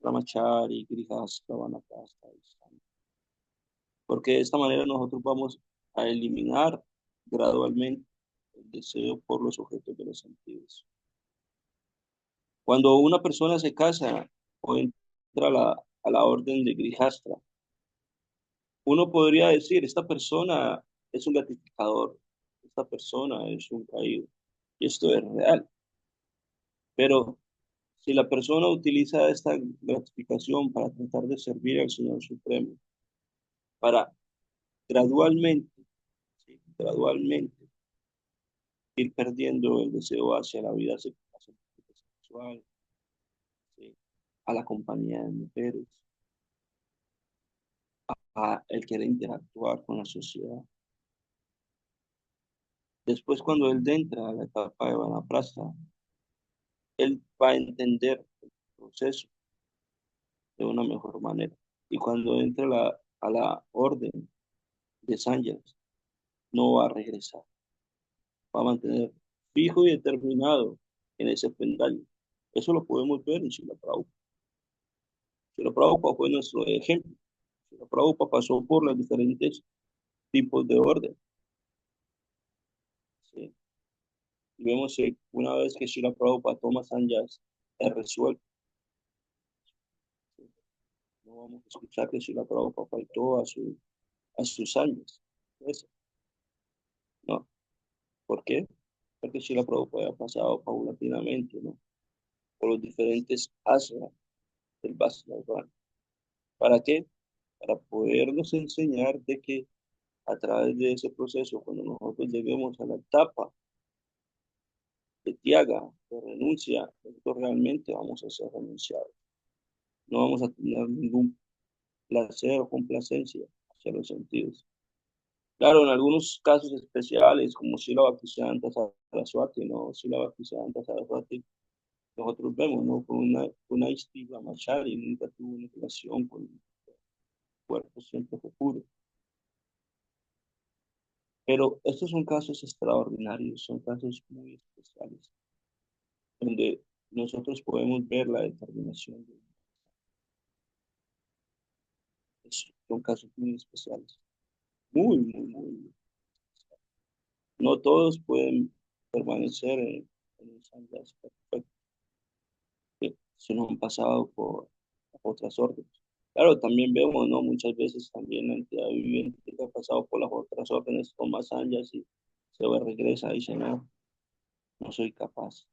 Brahmachari, Grihastha, Vanaprastha, porque de esta manera nosotros vamos a eliminar gradualmente el deseo por los objetos de los sentidos. Cuando una persona se casa o entra a la orden de Grihastha, uno podría decir, esta persona es un gratificador, esta persona es un caído, y esto es real. Pero si la persona utiliza esta gratificación para tratar de servir al Señor Supremo, para gradualmente, ¿sí? Gradualmente ir perdiendo el deseo hacia la vida sexual, ¿sí? A la compañía de mujeres, a el querer interactuar con la sociedad. Después, cuando él entra a la etapa de Vanaprastha, él va a entender el proceso de una mejor manera. Y cuando entre a la orden de Sannyas, no va a regresar, va a mantener fijo y determinado en ese pendaño. Eso lo podemos ver en Srila Prabhupada. Srila Prabhupada fue nuestro ejemplo. Srila Prabhupada pasó por los diferentes tipos de orden. ¿Sí? Y vemos que una vez que Srila Prabhupada toma Sannyas, es resuelto. ¿Sí? No vamos a escuchar que Srila Prabhupada faltó a sus años. Eso, no. ¿Por qué? Porque Srila Prabhupada ha pasado paulatinamente, ¿no? Por los diferentes asras del Vajrayana. ¿Para qué? Para podernos enseñar de que a través de ese proceso, cuando nosotros lleguemos a la etapa de tiaga, de renuncia, nosotros realmente vamos a ser renunciados. No vamos a tener ningún placer o complacencia hacia los sentidos. Claro, en algunos casos especiales, como Srila Bhaktisiddhanta Saraswati, ¿no? Srila Bhaktisiddhanta Saraswati, nosotros vemos, ¿no? Con una Isti Brahmachari, nunca tuvo una relación con el cuerpo, siempre fue puro. Pero estos son casos extraordinarios, son casos muy especiales, donde nosotros podemos ver la determinación de eso. Son casos muy especiales, muy. No todos pueden permanecer en un sannyas perfecto, si no han pasado por otras órdenes. Claro, también vemos, ¿no? Muchas veces también la entidad viviente que ha pasado por las otras órdenes con más años y se va, regresa y dice, no, no soy capaz,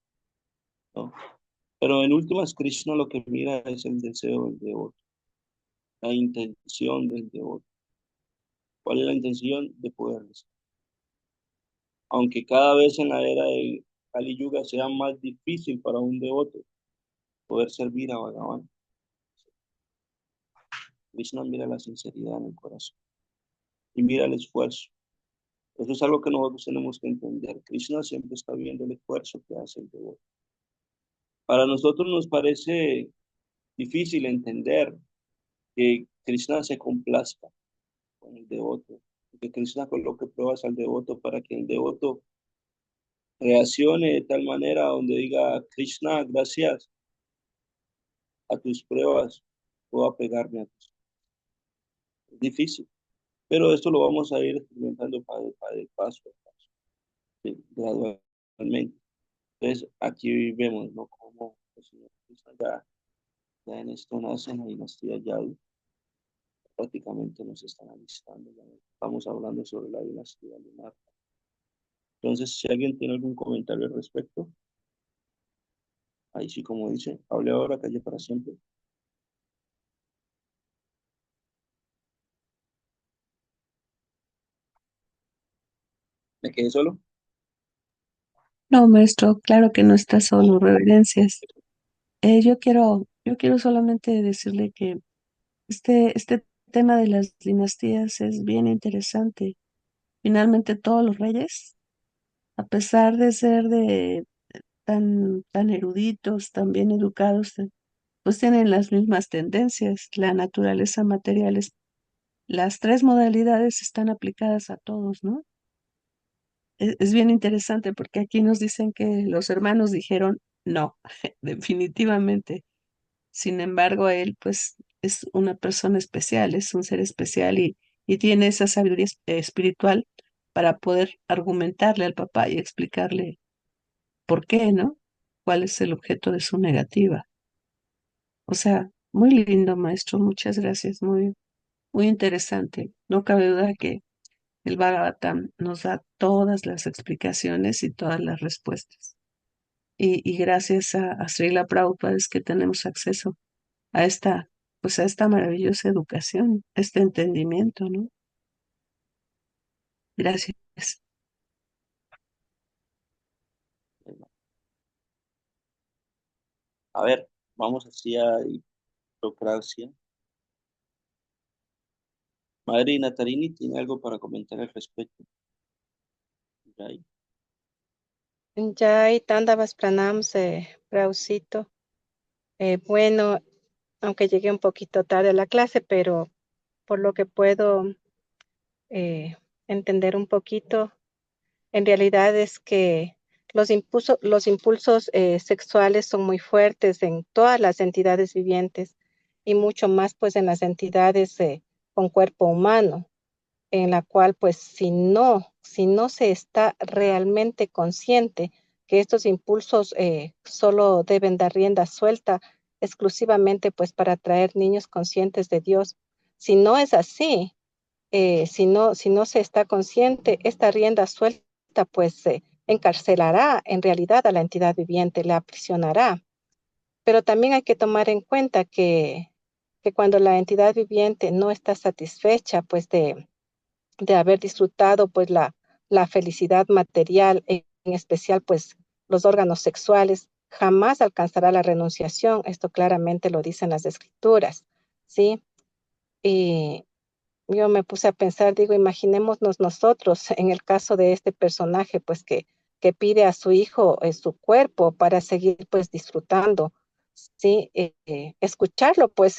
¿no? Pero en últimas, Krishna lo que mira es el deseo del devoto, la intención del devoto. ¿Cuál es la intención? De poder rezar. Aunque cada vez en la era de Kali Yuga sea más difícil para un devoto poder servir a Bhagavan, Krishna mira la sinceridad en el corazón y mira el esfuerzo. Eso es algo que nosotros tenemos que entender. Krishna siempre está viendo el esfuerzo que hace el devoto. Para nosotros nos parece difícil entender que Krishna se complazca con el devoto, que Krishna coloque pruebas al devoto para que el devoto reaccione de tal manera donde diga, Krishna, gracias a tus pruebas, puedo apegarme a tus. Es difícil, pero esto lo vamos a ir experimentando paso a paso, ¿sí? Gradualmente. Entonces, aquí vemos, ¿no? Cómo el Señor Krishna ya en esto nace en la dinastía Yadu, prácticamente nos están alistando, ya estamos hablando sobre la dinastía lunar. Entonces, si alguien tiene algún comentario al respecto, ahí sí, como dice, hable ahora, calle para siempre. ¿Me quedé solo? No, maestro, claro que no está solo, reverencias. Yo quiero solamente decirle que este tema de las dinastías es bien interesante. Finalmente todos los reyes, a pesar de ser tan eruditos, tan bien educados, pues tienen las mismas tendencias. La naturaleza material las tres modalidades están aplicadas a todos, ¿no? Es bien interesante porque aquí nos dicen que los hermanos dijeron no, definitivamente. Sin embargo, él pues es una persona especial, es un ser especial y tiene esa sabiduría espiritual para poder argumentarle al papá y explicarle por qué, ¿no? ¿Cuál es el objeto de su negativa? O sea, muy lindo, maestro, muchas gracias, muy interesante. No cabe duda que el Bhagavatam nos da todas las explicaciones y todas las respuestas. Y gracias a Srila Prabhupada es que tenemos acceso a pues a esta maravillosa educación, este entendimiento, ¿no? Gracias. A ver, vamos hacia hipocracia. Madre Natarini tiene algo para comentar al respecto. Jai. Jai Tandavas Pranams, Rausito. Bueno, aunque llegué un poquito tarde a la clase, pero por lo que puedo eh, entender un poquito, en realidad es que los impulsos sexuales son muy fuertes en todas las entidades vivientes y mucho más pues en las entidades con cuerpo humano, en la cual pues si no se está realmente consciente que estos impulsos solo deben dar rienda suelta exclusivamente pues para atraer niños conscientes de Dios. Si no es así, si no se está consciente, esta rienda suelta pues encarcelará en realidad a la entidad viviente, la aprisionará. Pero también hay que tomar en cuenta que cuando la entidad viviente no está satisfecha pues de haber disfrutado pues la felicidad material, en especial pues los órganos sexuales, jamás alcanzará la renunciación. Esto claramente lo dicen las escrituras, ¿sí? Y yo me puse a pensar, digo, imaginémonos nosotros en el caso de este personaje, pues que pide a su hijo su cuerpo para seguir pues disfrutando, ¿sí? Escucharlo pues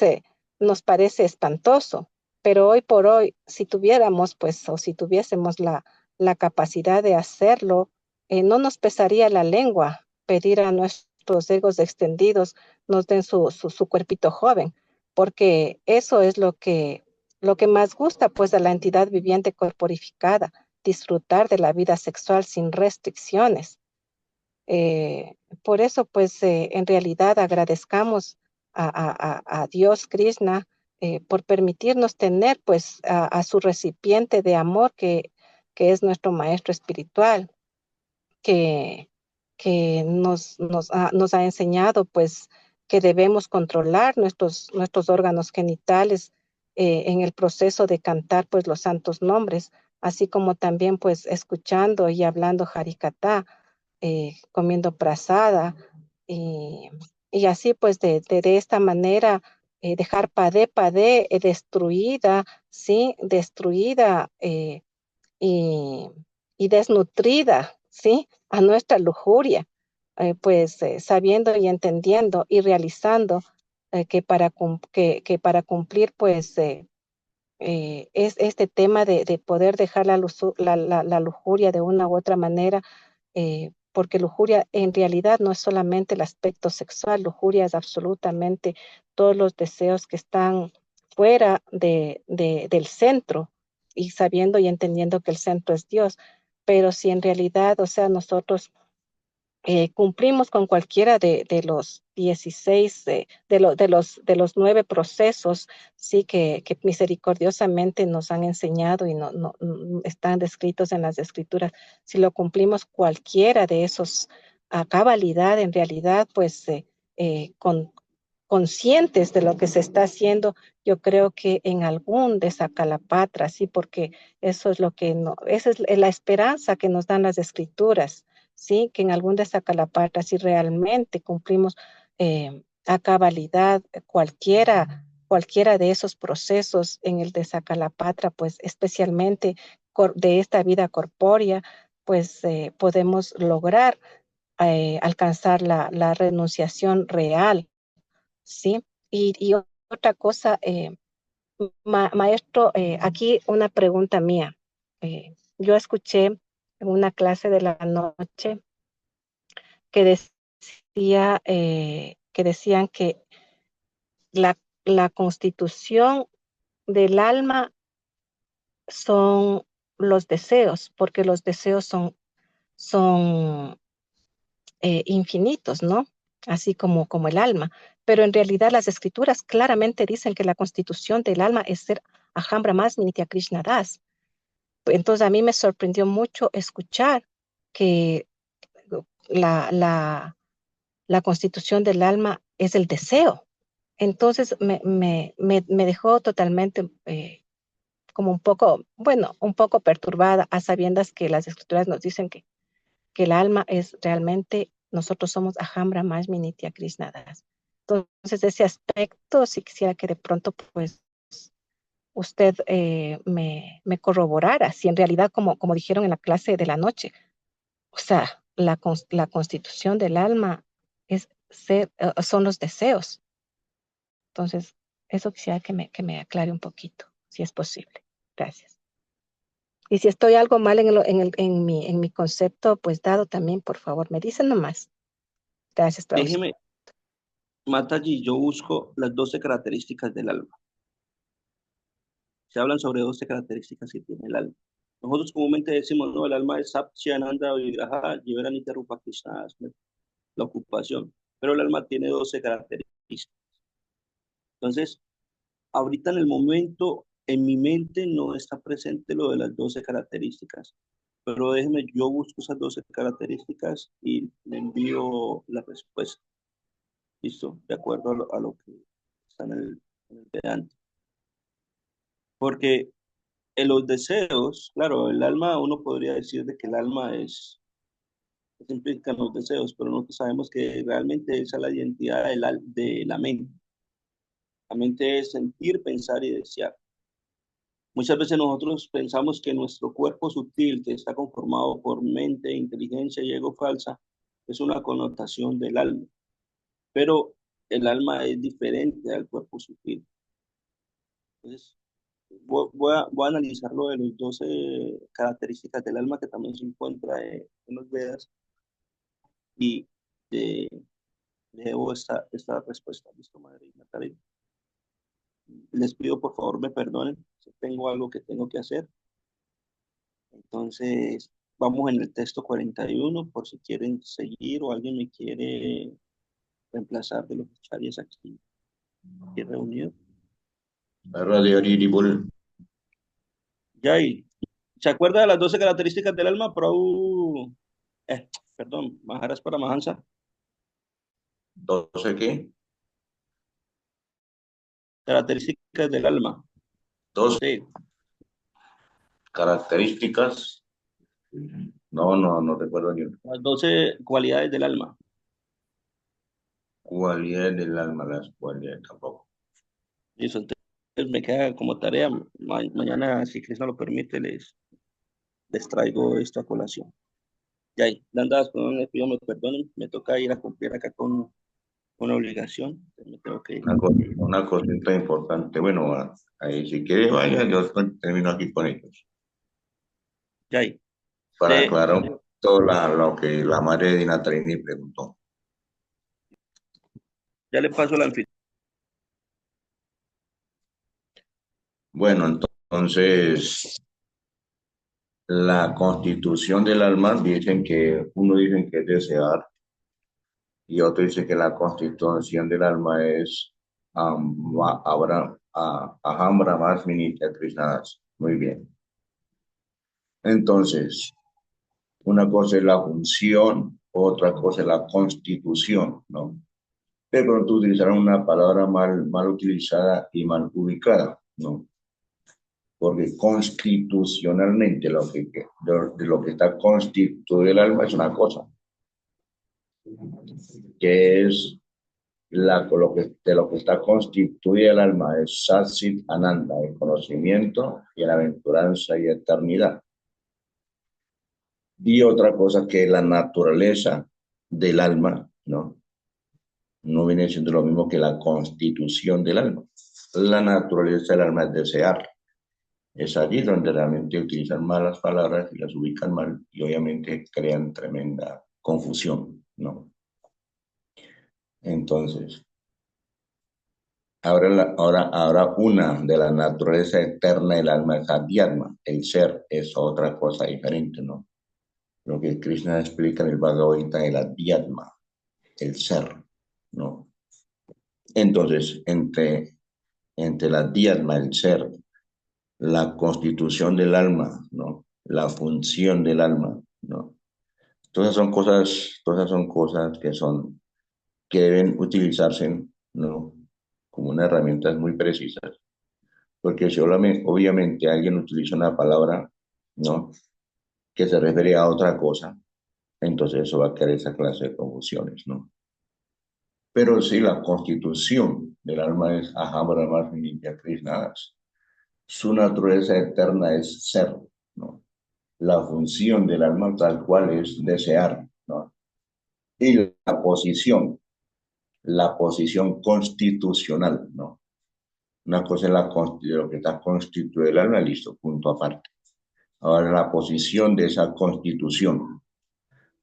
nos parece espantoso, pero hoy por hoy, si tuviéramos pues o si tuviésemos la capacidad de hacerlo, no nos pesaría la lengua pedir a nuestros egos extendidos nos den su cuerpito joven, porque eso es lo que más gusta pues a la entidad viviente corporificada, disfrutar de la vida sexual sin restricciones. Por eso pues en realidad agradezcamos a Dios Krishna por permitirnos tener pues a su recipiente de amor que es nuestro maestro espiritual, que, que nos ha enseñado pues que debemos controlar nuestros órganos genitales en el proceso de cantar pues los santos nombres, así como también pues escuchando y hablando harikatá, comiendo prasada, y, y así pues de esta manera dejar padé destruida, ¿sí? Destruida y, y desnutrida, ¿sí? A nuestra lujuria, pues sabiendo y entendiendo y realizando que para cumplir pues es este tema de poder dejar la lujuria de una u otra manera, porque lujuria en realidad no es solamente el aspecto sexual, lujuria es absolutamente todos los deseos que están fuera del centro y sabiendo y entendiendo que el centro es Dios. Pero si en realidad, o sea, nosotros cumplimos con cualquiera de los 16, de los 9 procesos, sí, que misericordiosamente nos han enseñado y están descritos en las escrituras. Si lo cumplimos cualquiera de esos a cabalidad, en realidad, pues conscientes de lo que se está haciendo, yo creo que en algún desacalapatra, sí, porque eso es lo que no, esa es la esperanza que nos dan las escrituras, sí, que en algún desacalapatra, si realmente cumplimos a cabalidad cualquiera de esos procesos en el desacalapatra, pues especialmente de esta vida corpórea, pues podemos lograr alcanzar la renunciación real, ¿sí? Y otra cosa, maestro, aquí una pregunta mía. Yo escuché en una clase de la noche que que decían que la, la constitución del alma son los deseos, porque los deseos son infinitos, ¿no? Así como el alma. Pero en realidad las escrituras claramente dicen que la constitución del alma es ser Aham Brahmasmi Nitya Krishna Das. Entonces a mí me sorprendió mucho escuchar que la, la, la constitución del alma es el deseo. Entonces me dejó totalmente como un poco, bueno, un poco perturbada a sabiendas que las escrituras nos dicen que el alma es realmente, nosotros somos Aham Brahmasmi Nitya Krishna Das. Entonces, ese aspecto, si quisiera que de pronto, pues, usted me corroborara, si en realidad, como dijeron en la clase de la noche, o sea, la constitución del alma es son los deseos. Entonces, eso quisiera que me aclare un poquito, si es posible. Gracias. Y si estoy algo mal en mi concepto, pues dado también, por favor, me dicen nomás. Gracias, profesor. Déjeme, Mataji, yo busco las 12 características del alma. Se hablan sobre 12 características que tiene el alma. Nosotros comúnmente decimos, no, el alma es Satchiananda Vigraha, Jivaranita Rupa Krishna, la ocupación, pero el alma tiene 12 características. Entonces, ahorita en el momento, en mi mente no está presente lo de las 12 características, pero déjeme, yo busco esas 12 características y le envío la respuesta. ¿Listo? De acuerdo a lo que está en el Vedanta. Porque en los deseos, claro, el alma, uno podría decir de que el alma es implica en los deseos, pero nosotros sabemos que realmente esa es la identidad de la mente. La mente es sentir, pensar y desear. Muchas veces nosotros pensamos que nuestro cuerpo sutil, que está conformado por mente, inteligencia y ego falsa, es una connotación del alma, pero el alma es diferente al cuerpo sutil. Entonces, voy a analizar lo de los 12 características del alma que también se encuentra en los Vedas y eh, le debo esta respuesta. ¿Listo, madre Natalia? Les pido por favor me perdonen si tengo algo que tengo que hacer. Entonces, vamos en el texto 41 por si quieren seguir o alguien me quiere reemplazar de los charies aquí reunidos. Irreducible. Yay. ¿Se acuerda de las 12 características del alma? Perdón, Maharas para Mahansa. 12 ¿qué? Características del alma. 12 Sí. características. No recuerdo ni una. Las 12 cualidades del alma. Cualidades del alma, las cualidades tampoco. Listo, entonces me queda como tarea. Mañana, si Krishna lo permite, les traigo esta colación. Yay. Dandas, les pido me perdonen. Me toca ir a cumplir acá con una obligación. Me tengo que ir. Una cosita importante. Bueno, ahí si quiere vaya, yo termino aquí con ellos. Yay. Para De, aclarar todo lo que la madre de Natalie preguntó. ya le paso la anfitrión. Bueno, entonces, la constitución del alma dicen que, uno dicen que es desear y otro dice que la constitución del alma es Aham Brahmasmini Krishnadas. Muy bien. Entonces, una cosa es la función, otra cosa es la constitución, ¿no? De pronto utilizaron una palabra mal utilizada y mal ubicada, ¿no? Porque constitucionalmente de lo que está constituido el alma es una cosa, que es de lo que está constituido el alma es Satsit Ananda, el conocimiento, bienaventuranza y eternidad. Y otra cosa que es la naturaleza del alma, ¿no? No viene siendo lo mismo que la constitución del alma. La naturaleza del alma es desear. Es allí donde realmente utilizan malas palabras y las ubican mal y obviamente crean tremenda confusión, ¿no? Entonces, ahora una de la naturaleza eterna del alma es Adhyatma, el ser es otra cosa diferente, ¿no? Lo que Krishna explica en el Bhagavad Gita es el Adhyatma, el ser, ¿no? Entonces, entre la Adhyatma, el ser, la constitución del alma, ¿no? La función del alma, ¿no? Todas son cosas que deben utilizarse, ¿no? Como unas herramientas muy precisas. Porque si obviamente alguien utiliza una palabra, ¿no? Que se refiere a otra cosa, entonces eso va a crear esa clase de confusiones, ¿no? Pero sí, la constitución del alma es Aham Brahmasmi Krishnadas. Su naturaleza eterna es ser, ¿no? La función del alma tal cual es desear, ¿no? Y la posición constitucional, ¿no? Una cosa es lo que está constituido el alma, listo, punto aparte. Ahora la posición de esa constitución,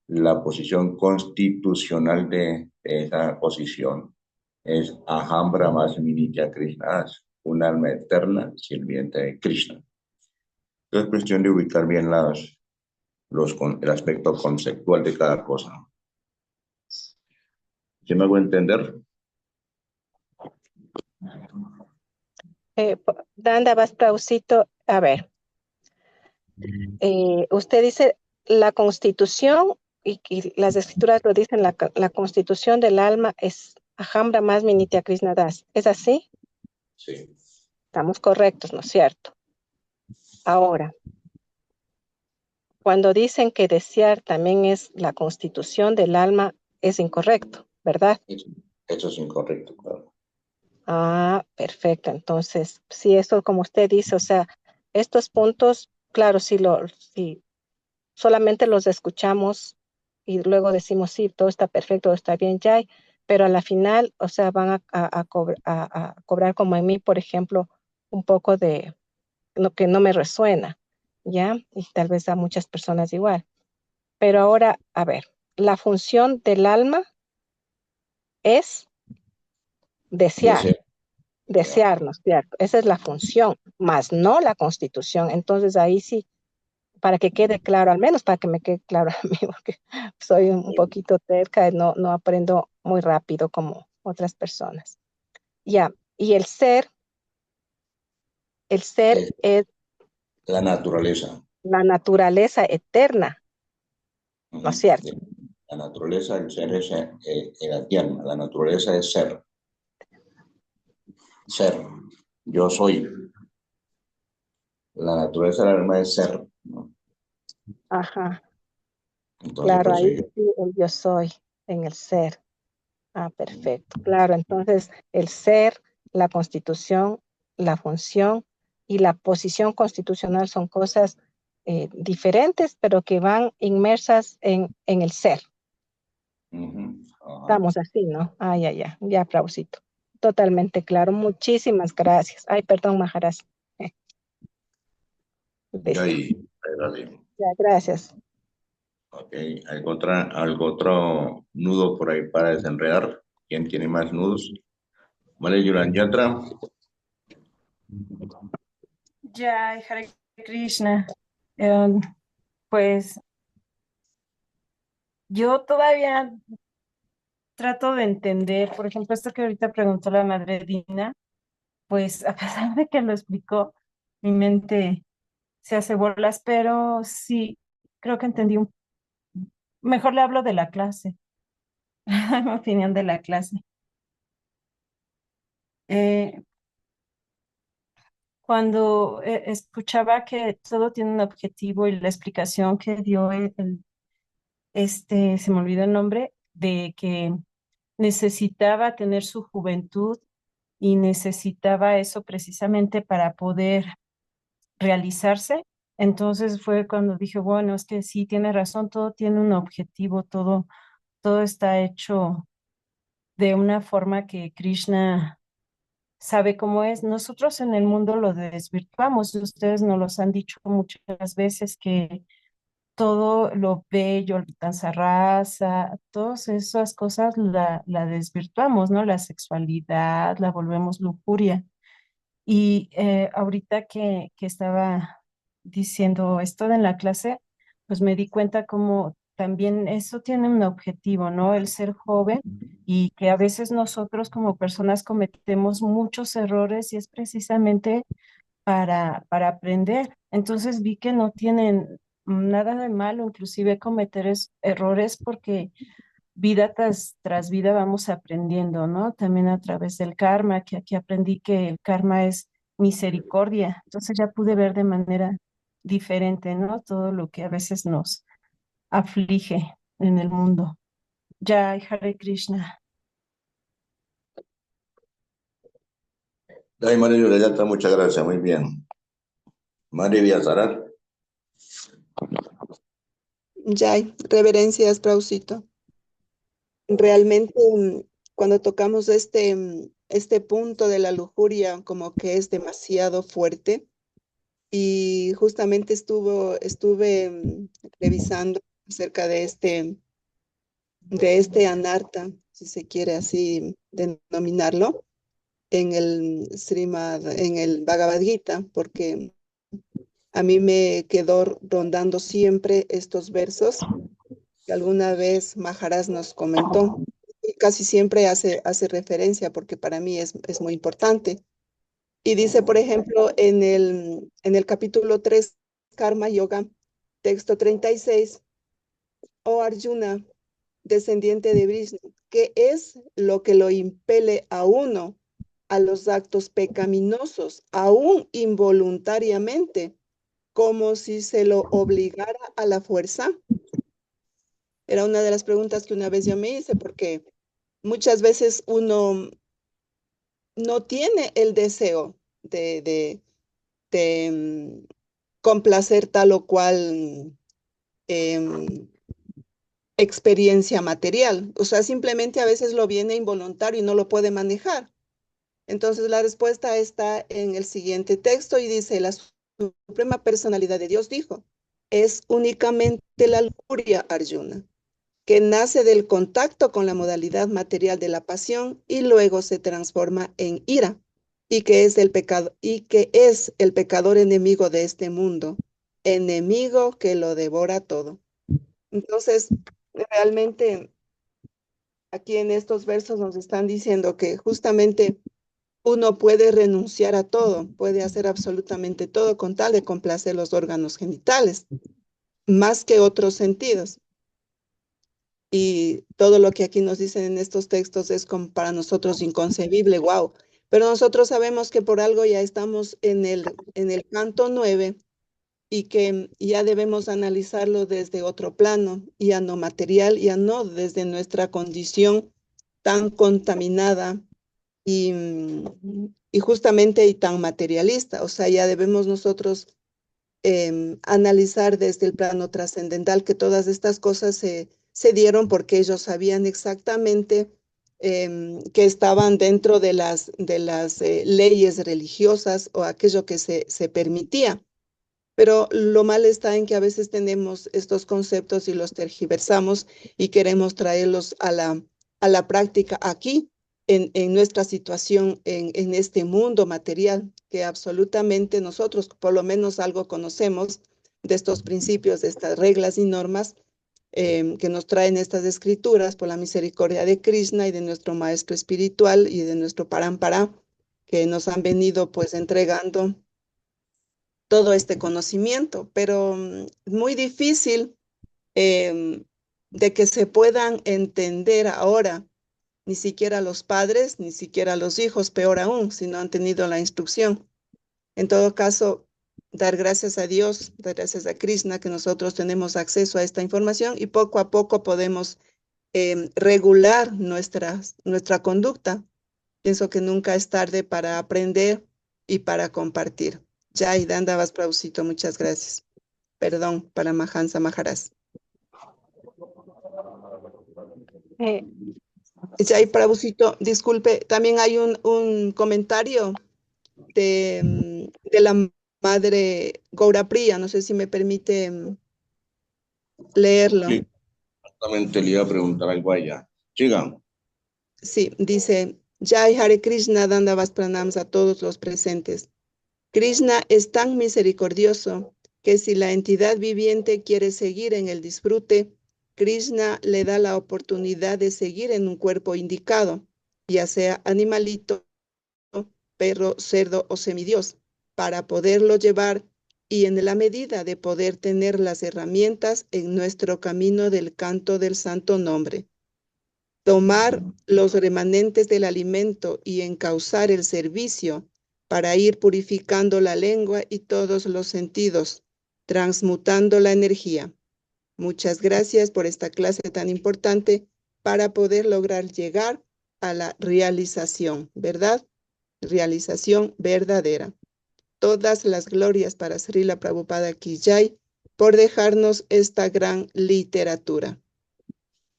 la posición constitucional de esa posición es Aham Brahmasmi Krishna, un alma eterna sirviente de Krishna. Es cuestión de ubicar bien el aspecto conceptual de cada cosa. ¿Sí me hago entender? Danda Vasprausito, a ver, usted dice la constitución y las escrituras lo dicen, la constitución del alma es Aham Brahmasmi Nitya Krishna Das. ¿Es así? Sí. Estamos correctos, ¿no es cierto? Ahora, cuando dicen que desear también es la constitución del alma, es incorrecto, ¿verdad? Eso es incorrecto, claro. Ah, perfecto. Entonces, sí, esto como usted dice, o sea, estos puntos, claro, si solamente los escuchamos y luego decimos, sí, todo está perfecto, todo está bien, ya, pero a la final, o sea, van a cobrar como en mí, por ejemplo, un poco de lo que no me resuena, ¿ya? Y tal vez a muchas personas igual. Pero ahora, a ver, la función del alma es desear. Deseo. Desear, ¿no es cierto? Esa es la función, más no la constitución. Entonces ahí sí, para que quede claro, al menos para que me quede claro a mí, porque soy un poquito terca, no aprendo muy rápido como otras personas. Ya, y el ser el ser Es es la naturaleza. la naturaleza eterna, ¿no es Ujú. cierto? La naturaleza del ser es el tierra. La naturaleza es ser. Ser. Yo soy. La naturaleza del alma es ser, ¿no? Ajá, Entonces, claro, pues ahí sí el yo soy en el ser. Ah, perfecto. Claro, entonces el ser, la constitución, la función y la posición constitucional son cosas diferentes, pero que van inmersas en el ser. ujú, ajá. Estamos así, ¿no? Ah, ya, aplausito. Totalmente claro. Muchísimas gracias. Ay, perdón, Maharaj. Ya Listo. ahí, dale. Ya, gracias. Ok, algo otro nudo por ahí para desenredar? ¿Quién tiene más nudos? Vale, Yuran Yatra. Jai Hare Krishna. Em, pues yo todavía trato de entender, por ejemplo, esto que ahorita preguntó la madre Dina, pues a pesar de que lo explicó, mi mente se hace bolas, pero sí, creo que entendí mejor le hablo de la clase, mi opinión de la clase. Eh, Cuando escuchaba que todo tiene un objetivo y la explicación que dio se me olvidó el nombre, de que necesitaba tener su juventud y necesitaba eso precisamente para poder realizarse. Entonces fue cuando dije, bueno, es que sí, tiene razón, todo tiene un objetivo, todo está hecho de una forma que Krishna sabe cómo es. Nosotros en el mundo lo desvirtuamos, y ustedes nos los han dicho muchas veces que todo lo bello, danza raza, todas esas cosas la desvirtuamos, ¿no? La sexualidad, la volvemos lujuria. Y ahorita que estaba diciendo esto en la clase, pues me di cuenta como también eso tiene un objetivo, ¿no? El ser joven y que a veces nosotros como personas cometemos muchos errores y es precisamente para aprender. Entonces vi que no tienen nada de malo, inclusive cometer errores porque vida tras vida vamos aprendiendo, ¿no? También a través del karma, que aquí aprendí que el karma es misericordia. Entonces ya pude ver de manera diferente, ¿no? Todo lo que a veces nos aflige en el mundo. Jai Hare Krishna. Ay, María Yuran Yatra, muchas gracias, muy bien. María Villazarat. Jai, reverencias, Prausito. Realmente, cuando tocamos este punto de la lujuria, como que es demasiado fuerte, y justamente estuve revisando acerca de este anarta, si se quiere así denominarlo, en el Bhagavad Gita, porque a mí me quedó rondando siempre estos versos que alguna vez Maharaj nos comentó. Y casi siempre hace referencia porque para mí es muy importante. Y dice, por ejemplo, en el capítulo 3 Karma Yoga, texto 36, oh Arjuna, descendiente de Vishnu, ¿qué es lo que lo impele a uno a los actos pecaminosos, aún involuntariamente, como si se lo obligara a la fuerza? Era una de las preguntas que una vez yo me hice, porque muchas veces uno no tiene el deseo de complacer tal o cual em, experiencia material. O sea, simplemente a veces lo viene involuntario y no lo puede manejar. Entonces la respuesta está en el siguiente texto y dice, la Suprema Personalidad de Dios dijo, es únicamente la lujuria, Arjuna, que nace del contacto con la modalidad material de la pasión y luego se transforma en ira, y que es el pecado, y que es el pecador enemigo de este mundo, enemigo que lo devora todo. Entonces, realmente aquí en estos versos nos están diciendo que justamente uno puede renunciar a todo, puede hacer absolutamente todo con tal de complacer los órganos genitales, más que otros sentidos. Y todo lo que aquí nos dicen en estos textos es como para nosotros inconcebible, wow. Pero nosotros sabemos que por algo ya estamos en el canto 9 y que ya debemos analizarlo desde otro plano, ya no material, ya no desde nuestra condición tan contaminada y justamente y tan materialista. O sea, ya debemos nosotros analizar desde el plano trascendental que todas estas cosas se dieron porque ellos sabían exactamente que estaban dentro de las leyes religiosas o aquello que se permitía. Pero lo mal está en que a veces tenemos estos conceptos y los tergiversamos y queremos traerlos a la práctica aquí, en nuestra situación, en este mundo material, que absolutamente nosotros por lo menos algo conocemos de estos principios, de estas reglas y normas que nos traen estas escrituras por la misericordia de Krishna y de nuestro maestro espiritual y de nuestro Parampara, que nos han venido pues entregando todo este conocimiento, pero muy difícil de que se puedan entender ahora, ni siquiera los padres, ni siquiera los hijos, peor aún, si no han tenido la instrucción. En todo caso, dar gracias a Dios, dar gracias a Krishna que nosotros tenemos acceso a esta información y poco a poco podemos regular nuestra conducta. Pienso que nunca es tarde para aprender y para compartir. Jai Dandavas Prabhusito, muchas gracias. Perdón, para Mahansa Maharaj. Eh, Jai Prabhusito, disculpe, también hay un comentario de la madre Gaura Priya, no sé si me permite leerlo. Sí, exactamente le iba a preguntar algo a ella. Sigan. Sí, dice, Jai Hare Krishna, Dandavas Pranams a todos los presentes. Krishna es tan misericordioso que si la entidad viviente quiere seguir en el disfrute, Krishna le da la oportunidad de seguir en un cuerpo indicado, ya sea animalito, perro, cerdo o semidios, para poderlo llevar y en la medida de poder tener las herramientas en nuestro camino del canto del santo nombre. Tomar los remanentes del alimento y encauzar el servicio para ir purificando la lengua y todos los sentidos, transmutando la energía. Muchas gracias por esta clase tan importante para poder lograr llegar a la realización, ¿verdad? Realización verdadera. Todas las glorias para Srila Prabhupada Ki Jai por dejarnos esta gran literatura.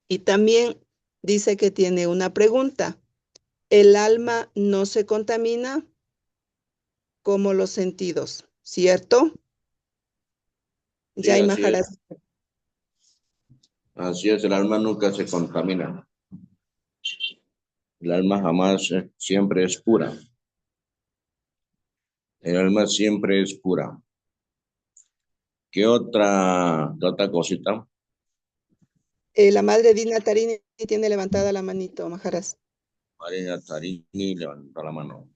Y también dice que tiene una pregunta. ¿El alma no se contamina como los sentidos, cierto? Sí, Jai así es. Maharaj. Así es, el alma nunca se contamina. El alma jamás, siempre es pura. El alma siempre es pura. ¿Qué otra cosita? La madre Dina Tarini tiene levantada la manito, Maharaj. María Tarini levanta la mano.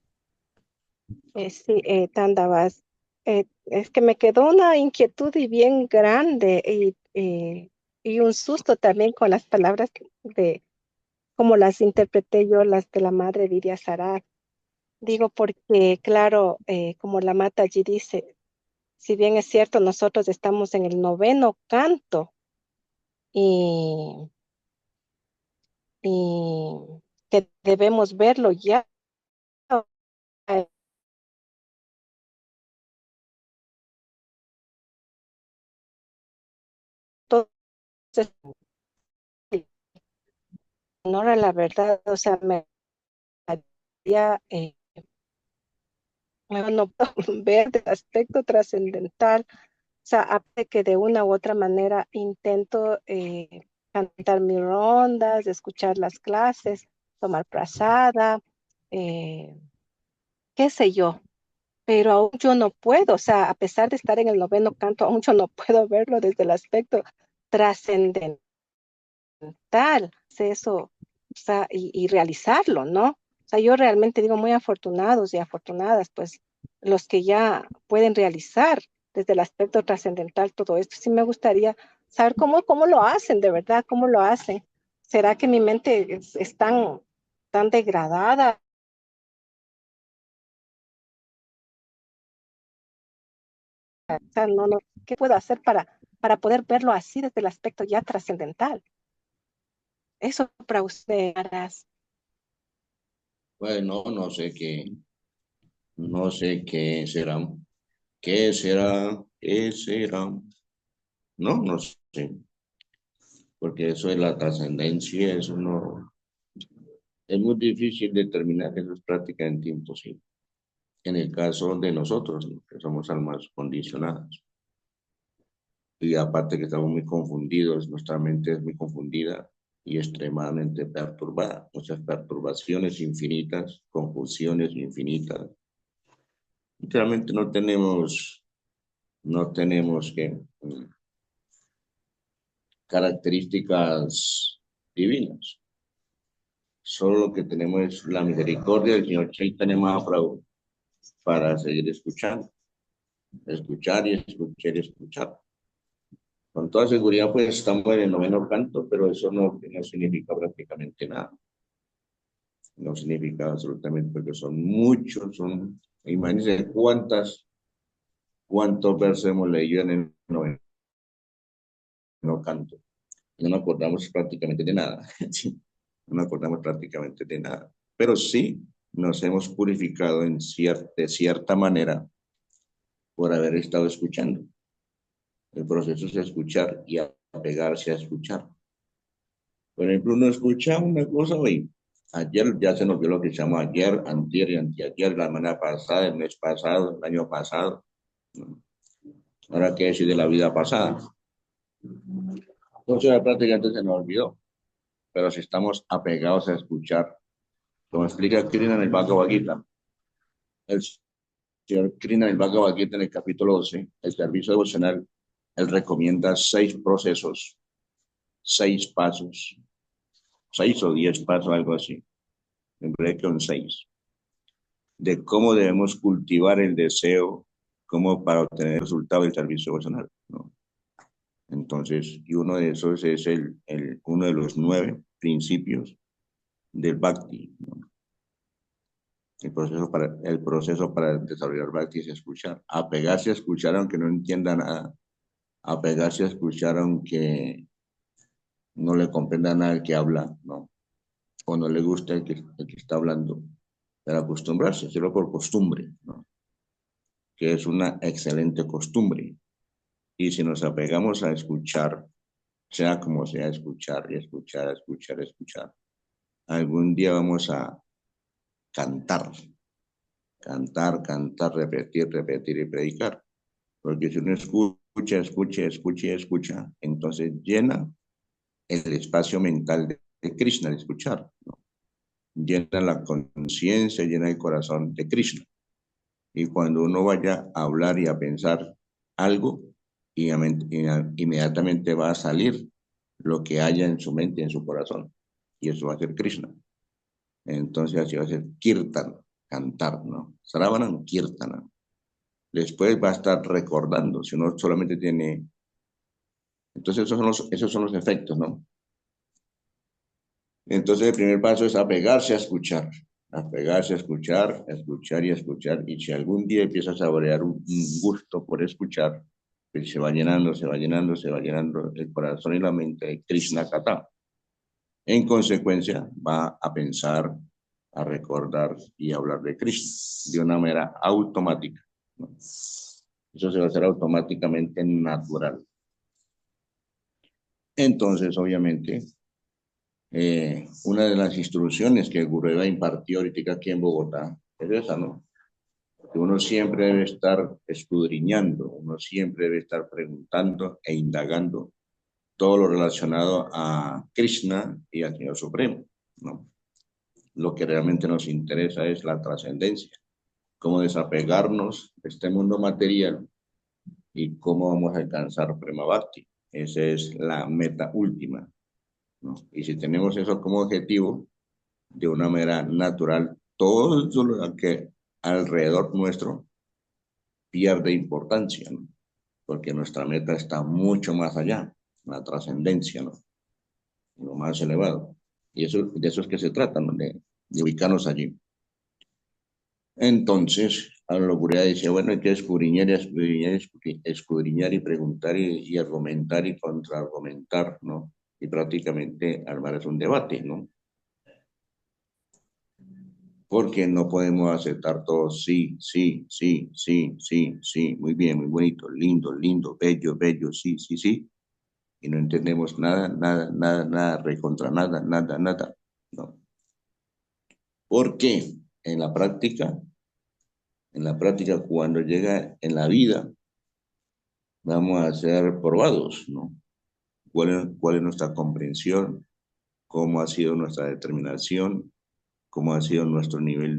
sí, Dandavas. Es que me quedó una inquietud y bien grande y un susto también con las palabras de como las interpreté yo, las de la madre Vidya Sarak. Digo porque, claro, como la mata allí dice, si bien es cierto, nosotros estamos en el noveno canto y, y que debemos verlo ya. eh, Entonces, no era la verdad, o sea, me había, no puedo ver el aspecto trascendental. O sea, aparte que de una u otra manera intento cantar mis rondas, escuchar las clases, tomar prasada, eh, qué sé yo, pero aún yo no puedo, o sea, a pesar de estar en el noveno canto, aún yo no puedo verlo desde el aspecto trascendental, eso, o sea, y realizarlo, ¿no? O sea, yo realmente digo muy afortunados y afortunadas, pues los que ya pueden realizar desde el aspecto trascendental todo esto. Sí me gustaría saber cómo lo hacen, de verdad, cómo lo hacen. ¿Será que mi mente es tan degradada? O sea, no, ¿qué puedo hacer para poder verlo así desde el aspecto ya trascendental? Eso para ustedes. Bueno, no sé qué será, qué será, qué será. No, no sé, porque eso es la trascendencia, eso no, es muy difícil determinar, eso es prácticamente imposible. En el caso de nosotros, ¿no? Que somos almas condicionadas. Y aparte que estamos muy confundidos, nuestra mente es muy confundida y extremadamente perturbada. Muchas perturbaciones infinitas, confusiones infinitas. Literalmente no tenemos que características divinas. Solo lo que tenemos es la misericordia del Señor Chaitanya Mahaprabhu para seguir escuchando, escuchar y escuchar y escuchar. Con toda seguridad, pues estamos en el noveno canto, pero eso no significa prácticamente nada. No significa absolutamente, porque son muchos, imagínense cuántos versos hemos leído en el noveno canto. No nos acordamos prácticamente de nada. ¿Sí? No nos acordamos prácticamente de nada. Pero sí nos hemos purificado de cierta manera por haber estado escuchando. El proceso es escuchar y apegarse a escuchar. Por ejemplo, uno escucha una cosa hoy. Ayer ya se nos vio lo que se llama ayer, antier y anteayer, la semana pasada, el mes pasado, el año pasado. Ahora, ¿qué decir de la vida pasada? Entonces, prácticamente se nos olvidó. Pero si estamos apegados a escuchar, como explica Krishna en el Bhagavad Gita, el señor Krishna en el Bhagavad Gita en el capítulo 12, el servicio devocional, él recomienda 6 procesos, 6 pasos, 6 o 10 pasos, algo así, en breve con 6, de cómo debemos cultivar el deseo, como para obtener el resultado del servicio devocional, ¿no? Entonces, y uno de esos es uno de los 9 principios del Bhakti, ¿no? El proceso para desarrollar Bhakti es escuchar, apegarse a escuchar aunque no entienda nada, apegarse a escuchar aunque no le comprenda nada el que habla, ¿no? O no le gusta el que está hablando, pero acostumbrarse, hacerlo por costumbre, ¿no? Que es una excelente costumbre. Y si nos apegamos a escuchar, sea como sea, escuchar y escuchar, escuchar, escuchar, algún día vamos a cantar, cantar, cantar, repetir, repetir y predicar. Porque si uno escucha, escucha, escucha y escucha, entonces llena el espacio mental de Krishna, de escuchar, ¿no? Llena la conciencia, llena el corazón de Krishna. Y cuando uno vaya a hablar y a pensar algo, inmediatamente va a salir lo que haya en su mente, en su corazón. Y eso va a ser Krishna. Entonces así va a ser Kirtan, cantar, ¿no? Sravanam, Kirtana. Después va a estar recordando, si uno solamente tiene. Entonces esos son los efectos, ¿no? Entonces el primer paso es apegarse a escuchar, escuchar y escuchar. Y si algún día empiezas a saborear un gusto por escuchar, pues se va llenando, se va llenando, se va llenando el corazón y la mente de Krishna Kata. En consecuencia, va a pensar, a recordar y a hablar de Krishna de una manera automática, ¿no? Eso se va a hacer automáticamente natural. Entonces, obviamente, una de las instrucciones que el Gurudeva impartió ahorita aquí en Bogotá es esa, ¿no? Que uno siempre debe estar escudriñando, uno siempre debe estar preguntando e indagando todo lo relacionado a Krishna y al Señor Supremo, ¿no? Lo que realmente nos interesa es la trascendencia, cómo desapegarnos de este mundo material y cómo vamos a alcanzar Prema Bhakti. Esa es la meta última, ¿no? Y si tenemos eso como objetivo, de una manera natural, todo lo que alrededor nuestro pierde importancia, ¿no? Porque nuestra meta está mucho más allá, la trascendencia, ¿no? Lo más elevado. Y eso, de eso es que se trata, ¿no? De ubicarnos allí. Entonces, a la locura dice, bueno, hay que escudriñar y escudriñar, escudriñar y preguntar y argumentar y contraargumentar, ¿no? Y prácticamente armar es un debate, ¿no? Porque no podemos aceptar todo sí, sí, sí, sí, sí, sí, muy bien, muy bonito, lindo, lindo, bello, bello, sí, sí, sí, y no entendemos nada, nada, nada, nada, recontra nada, nada, nada, no. Porque en la práctica, cuando llega en la vida, vamos a ser probados, ¿no? ¿Cuál es nuestra comprensión? ¿Cómo ha sido nuestra determinación? ¿Cómo ha sido nuestro nivel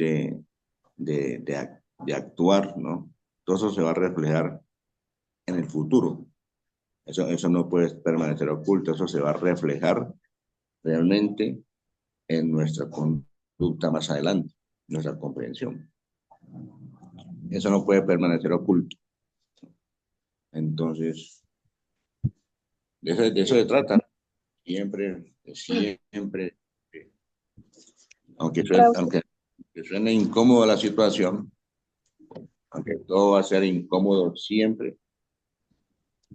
de actuar, ¿no? Todo eso se va a reflejar en el futuro. Eso no puede permanecer oculto, eso se va a reflejar realmente en nuestra conducta más adelante, nuestra comprensión. Eso no puede permanecer oculto. Entonces, de eso se trata. Siempre, siempre, Raucito, aunque suene incómoda la situación, aunque todo va a ser incómodo siempre,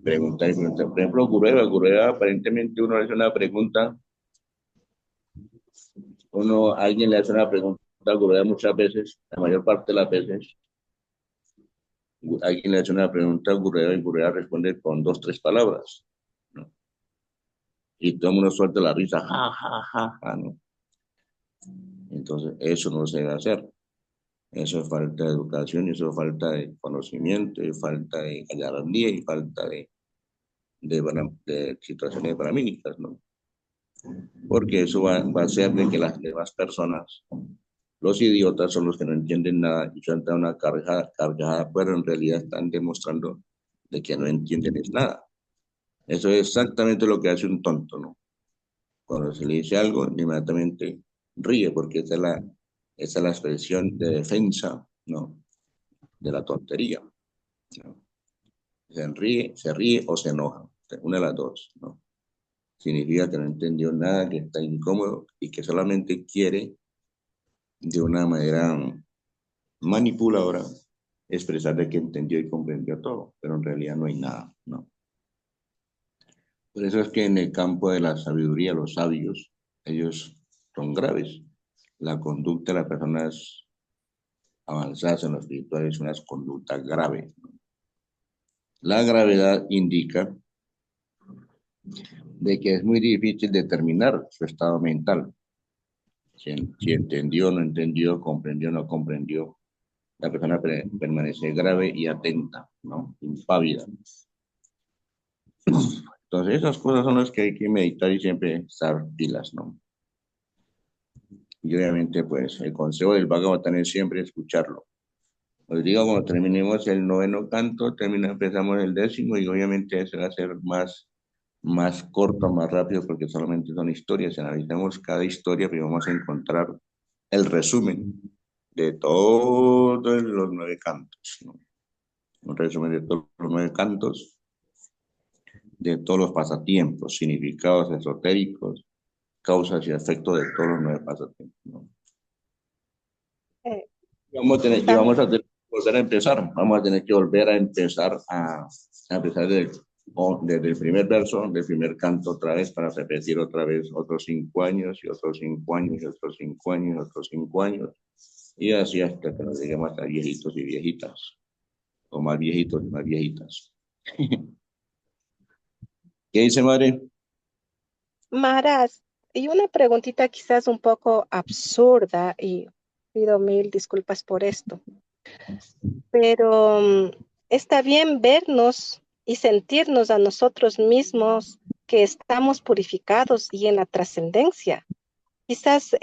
preguntar y preguntar. Por ejemplo, Gureva, aparentemente uno le hace una pregunta, alguien le hace una pregunta a Gureva muchas veces, la mayor parte de las veces, alguien le hace una pregunta a Gureva y Gureva responde con 2, 3 palabras, ¿no? Y todo el mundo suelta la risa, ja, ja, ja, ja, ¿no? Entonces, eso no se debe hacer. Eso es falta de educación, y eso es falta de conocimiento, y falta de gallardía, y falta de situaciones bramínicas, ¿no? Porque eso va a hacer de que las demás personas, los idiotas, son los que no entienden nada y sueltan una carcajada, pero en realidad están demostrando de que no entienden nada. Eso es exactamente lo que hace un tonto, ¿no? Cuando se le dice algo, inmediatamente ríe, porque esa es la expresión de defensa, ¿no? De la tontería, ¿no? Se ríe o se enoja, una de las dos, ¿no? Significa que no entendió nada, que está incómodo y que solamente quiere de una manera manipuladora expresar de que entendió y comprendió todo, pero en realidad no hay nada, ¿no? Por eso es que en el campo de la sabiduría, los sabios, ellos son graves. La conducta de las personas avanzadas en lo espiritual es una conducta grave, ¿no? La gravedad indica de que es muy difícil determinar su estado mental. Si entendió, no entendió, comprendió, no comprendió, la persona permanece grave y atenta, ¿no? Impávida. Entonces, esas cosas son las que hay que meditar y siempre estar pilas, ¿no? Y obviamente, pues, el consejo del Bhagavatam es siempre escucharlo. Os digo, cuando terminemos el 9º canto, empezamos el 10º, y obviamente ese va a ser más corto, más rápido, porque solamente son historias. Si analizamos cada historia, pues vamos a encontrar el resumen de todos los 9 cantos, ¿no? Un resumen de todos los 9 cantos, de todos los pasatiempos, significados esotéricos, causas y efectos de todos los 9 pasatiempos, ¿no? eh, Y estamos, vamos a tener que volver a empezar. Vamos a tener que volver a empezar a empezar desde el primer verso, del primer canto otra vez, para repetir otra vez otros 5 años, y otros 5 años, y otros 5 años, y otros 5 años. Y así hasta que nos lleguemos a viejitos y viejitas, o más viejitos y más viejitas. ¿Qué dice, madre? Maras, y una preguntita quizás un poco absurda, y pido mil disculpas por esto, pero está bien vernos y sentirnos a nosotros mismos que estamos purificados y en la trascendencia. Quizás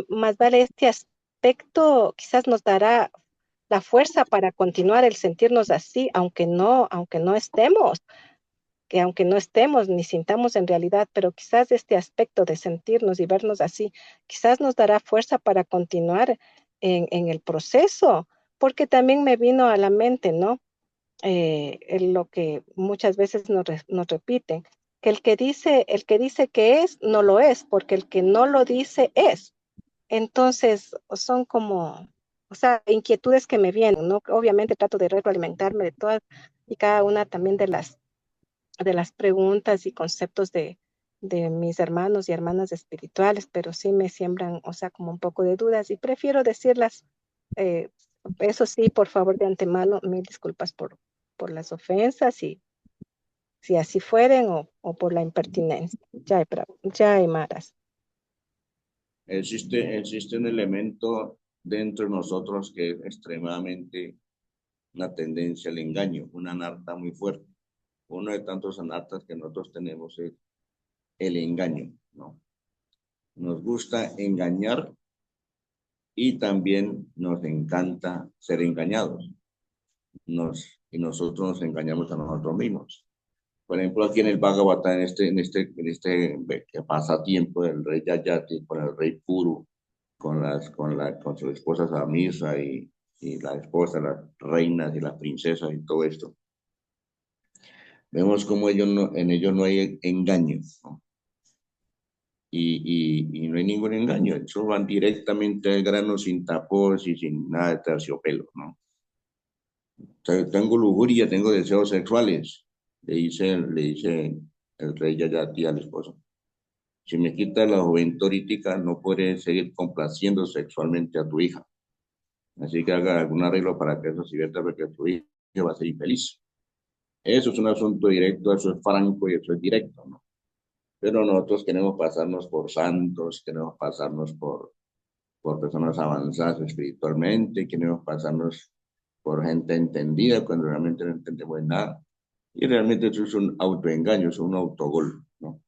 más vale este aspecto, quizás nos dará la fuerza para continuar el sentirnos así, aunque no estemos. que aunque no estemos ni sintamos en realidad, pero quizás este aspecto de sentirnos y vernos así, quizás nos dará fuerza para continuar en el proceso, porque también me vino a la mente, ¿no? Lo que muchas veces nos repiten, que el que dice que es, no lo es, porque el que no lo dice es. Entonces, son como, o sea, inquietudes que me vienen, ¿no? Obviamente trato de retroalimentarme de todas y cada una también de las preguntas y conceptos de mis hermanos y hermanas espirituales, pero sí me siembran, o sea, como un poco de dudas y prefiero decirlas. eh, Eso sí, por favor, de antemano, mil disculpas por las ofensas y si así fueren o por la impertinencia. Ya hay maras. Existe un elemento dentro de nosotros que es extremadamente una tendencia al engaño, una anarta muy fuerte. Uno de tantos anartas que nosotros tenemos es el engaño, ¿no? Nos gusta engañar y también nos encanta ser engañados. Y nosotros nos engañamos a nosotros mismos. Por ejemplo, aquí en el Bhagavatam, en este pasatiempo del rey Yayati, con el rey Puru, con su esposa Samisa y la esposa, las reinas y las princesas y todo esto. Vemos como en ellos no hay engaño, ¿no? Y no hay ningún engaño, ellos van directamente al grano sin tapos y sin nada de terciopelo, ¿no? Tengo lujuria, tengo deseos sexuales, le dice el rey Yayati al esposo. Si me quitas la juventud ahorita, no podré seguir complaciendo sexualmente a tu hija. Así que haga algún arreglo para que eso se vierta, porque tu hija va a ser infeliz. Eso es un asunto directo, eso es franco y eso es directo, ¿no? Pero nosotros queremos pasarnos por santos, queremos pasarnos por personas avanzadas espiritualmente, queremos pasarnos por gente entendida cuando realmente no entendemos nada. Y realmente eso es un autoengaño, es un autogol, ¿no?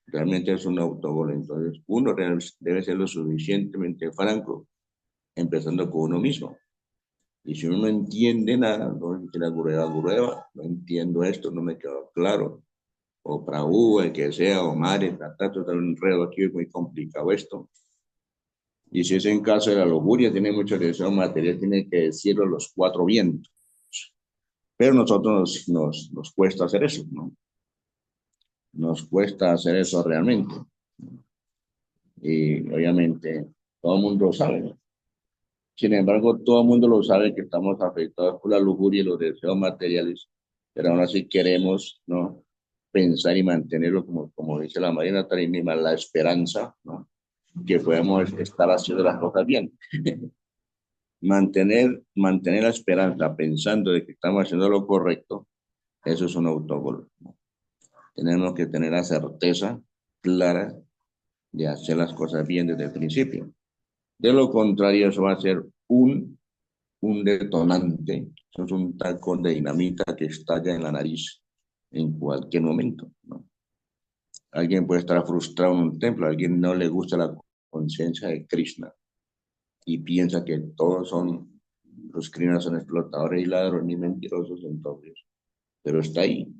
Realmente es un autogol. Entonces, uno debe ser lo suficientemente franco, empezando con uno mismo. Y si uno no entiende nada, no entiende Gurueva, no entiendo esto, no me quedó claro. O Prabhu, el que sea, o Mare, trata de un enredo aquí, es muy complicado esto. Y si es en caso de la lujuria, tiene mucho deseo material, tiene que decirlo los cuatro vientos. Pero nosotros nos cuesta hacer eso, ¿no? Nos cuesta hacer eso realmente. Y obviamente todo el mundo lo sabe, ¿no? Sin embargo, todo el mundo lo sabe que estamos afectados por la lujuria y los deseos materiales, pero aún así queremos, ¿no? Pensar y mantenerlo, como dice la Marina Tarinima, la esperanza, ¿no? Que podemos estar haciendo las cosas bien. Mantener la esperanza pensando de que estamos haciendo lo correcto, eso es un autogol, ¿no? Tenemos que tener la certeza clara de hacer las cosas bien desde el principio. De lo contrario, eso va a ser un detonante, eso es un talcón de dinamita que estalla en la nariz en cualquier momento, ¿no? Alguien puede estar frustrado en un templo, a alguien no le gusta la conciencia de Krishna y piensa que todos los Krishnas son explotadores y ladrones y mentirosos, entonces, pero está ahí.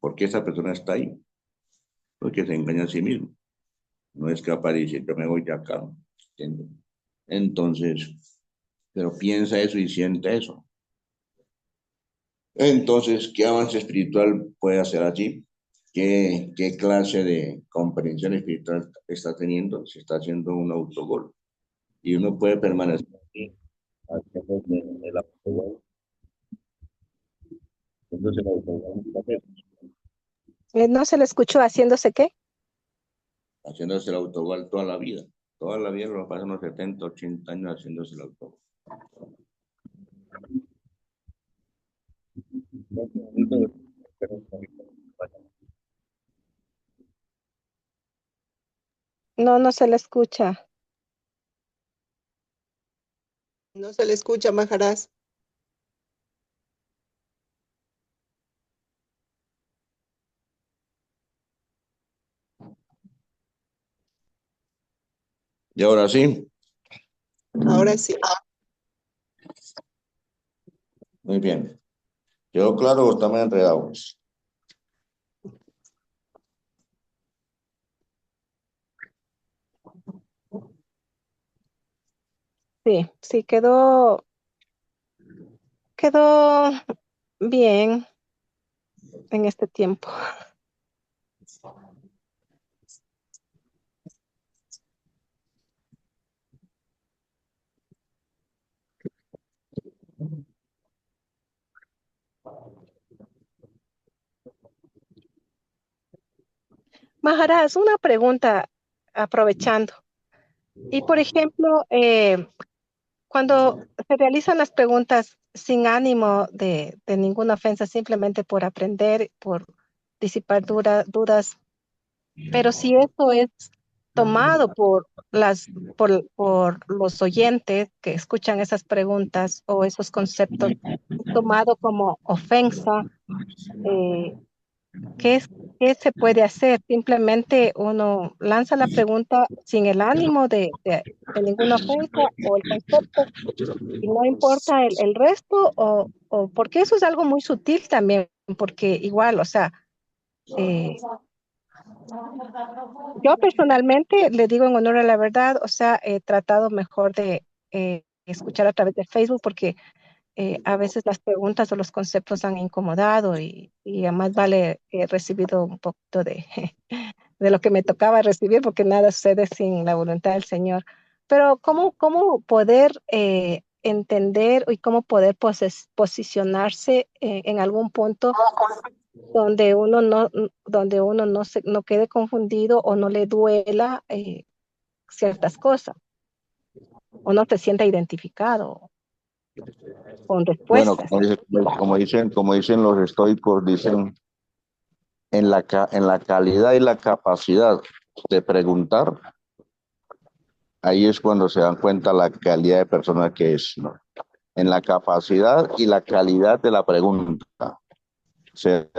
¿Por qué esa persona está ahí? Porque se engaña a sí mismo. No es capaz de decir, yo me voy de acá, ¿entiendes? Entonces, pero piensa eso y siente eso. Entonces, ¿qué avance espiritual puede hacer allí? ¿Qué clase de comprensión espiritual está teniendo? Se está haciendo un autogol. Y uno puede permanecer aquí, haciendo el autogol. Entonces, el autogol, ¿No se le escuchó haciéndose qué? haciéndose el autogol toda la vida. Toda la vida lo pasan unos 70, 80 años haciéndose el autogol. No, no se le escucha. No se le escucha, Maharaj. Y ahora sí, Ahora sí. muy bien. ¿Quedó claro o estamos enredados? Sí, sí, quedó bien en este tiempo. Maharaj, una pregunta aprovechando. Y por ejemplo, cuando se realizan las preguntas sin ánimo de ninguna ofensa, simplemente por aprender, por disipar dudas, pero si esto es tomado por los oyentes que escuchan esas preguntas o esos conceptos, tomado como ofensa, eh, ¿qué es, qué se puede hacer? Simplemente uno lanza la pregunta sin el ánimo de ninguna ofensa o el concepto y no importa el resto o porque eso es algo muy sutil también, porque igual, o sea, eh, yo personalmente le digo en honor a la verdad, o sea, he tratado mejor de escuchar a través de Facebook porque a veces las preguntas o los conceptos han incomodado y además vale he recibido un poquito de lo que me tocaba recibir porque nada sucede sin la voluntad del Señor. Pero cómo poder entender y cómo poder posicionarse en algún punto donde uno no quede confundido o no le duela ciertas cosas o no se sienta identificado con Bueno, respuestas. como dicen los estoicos, dicen en la calidad y la capacidad de preguntar, ahí es cuando se dan cuenta la calidad de persona que es, ¿no? En la capacidad y la calidad de la pregunta. Se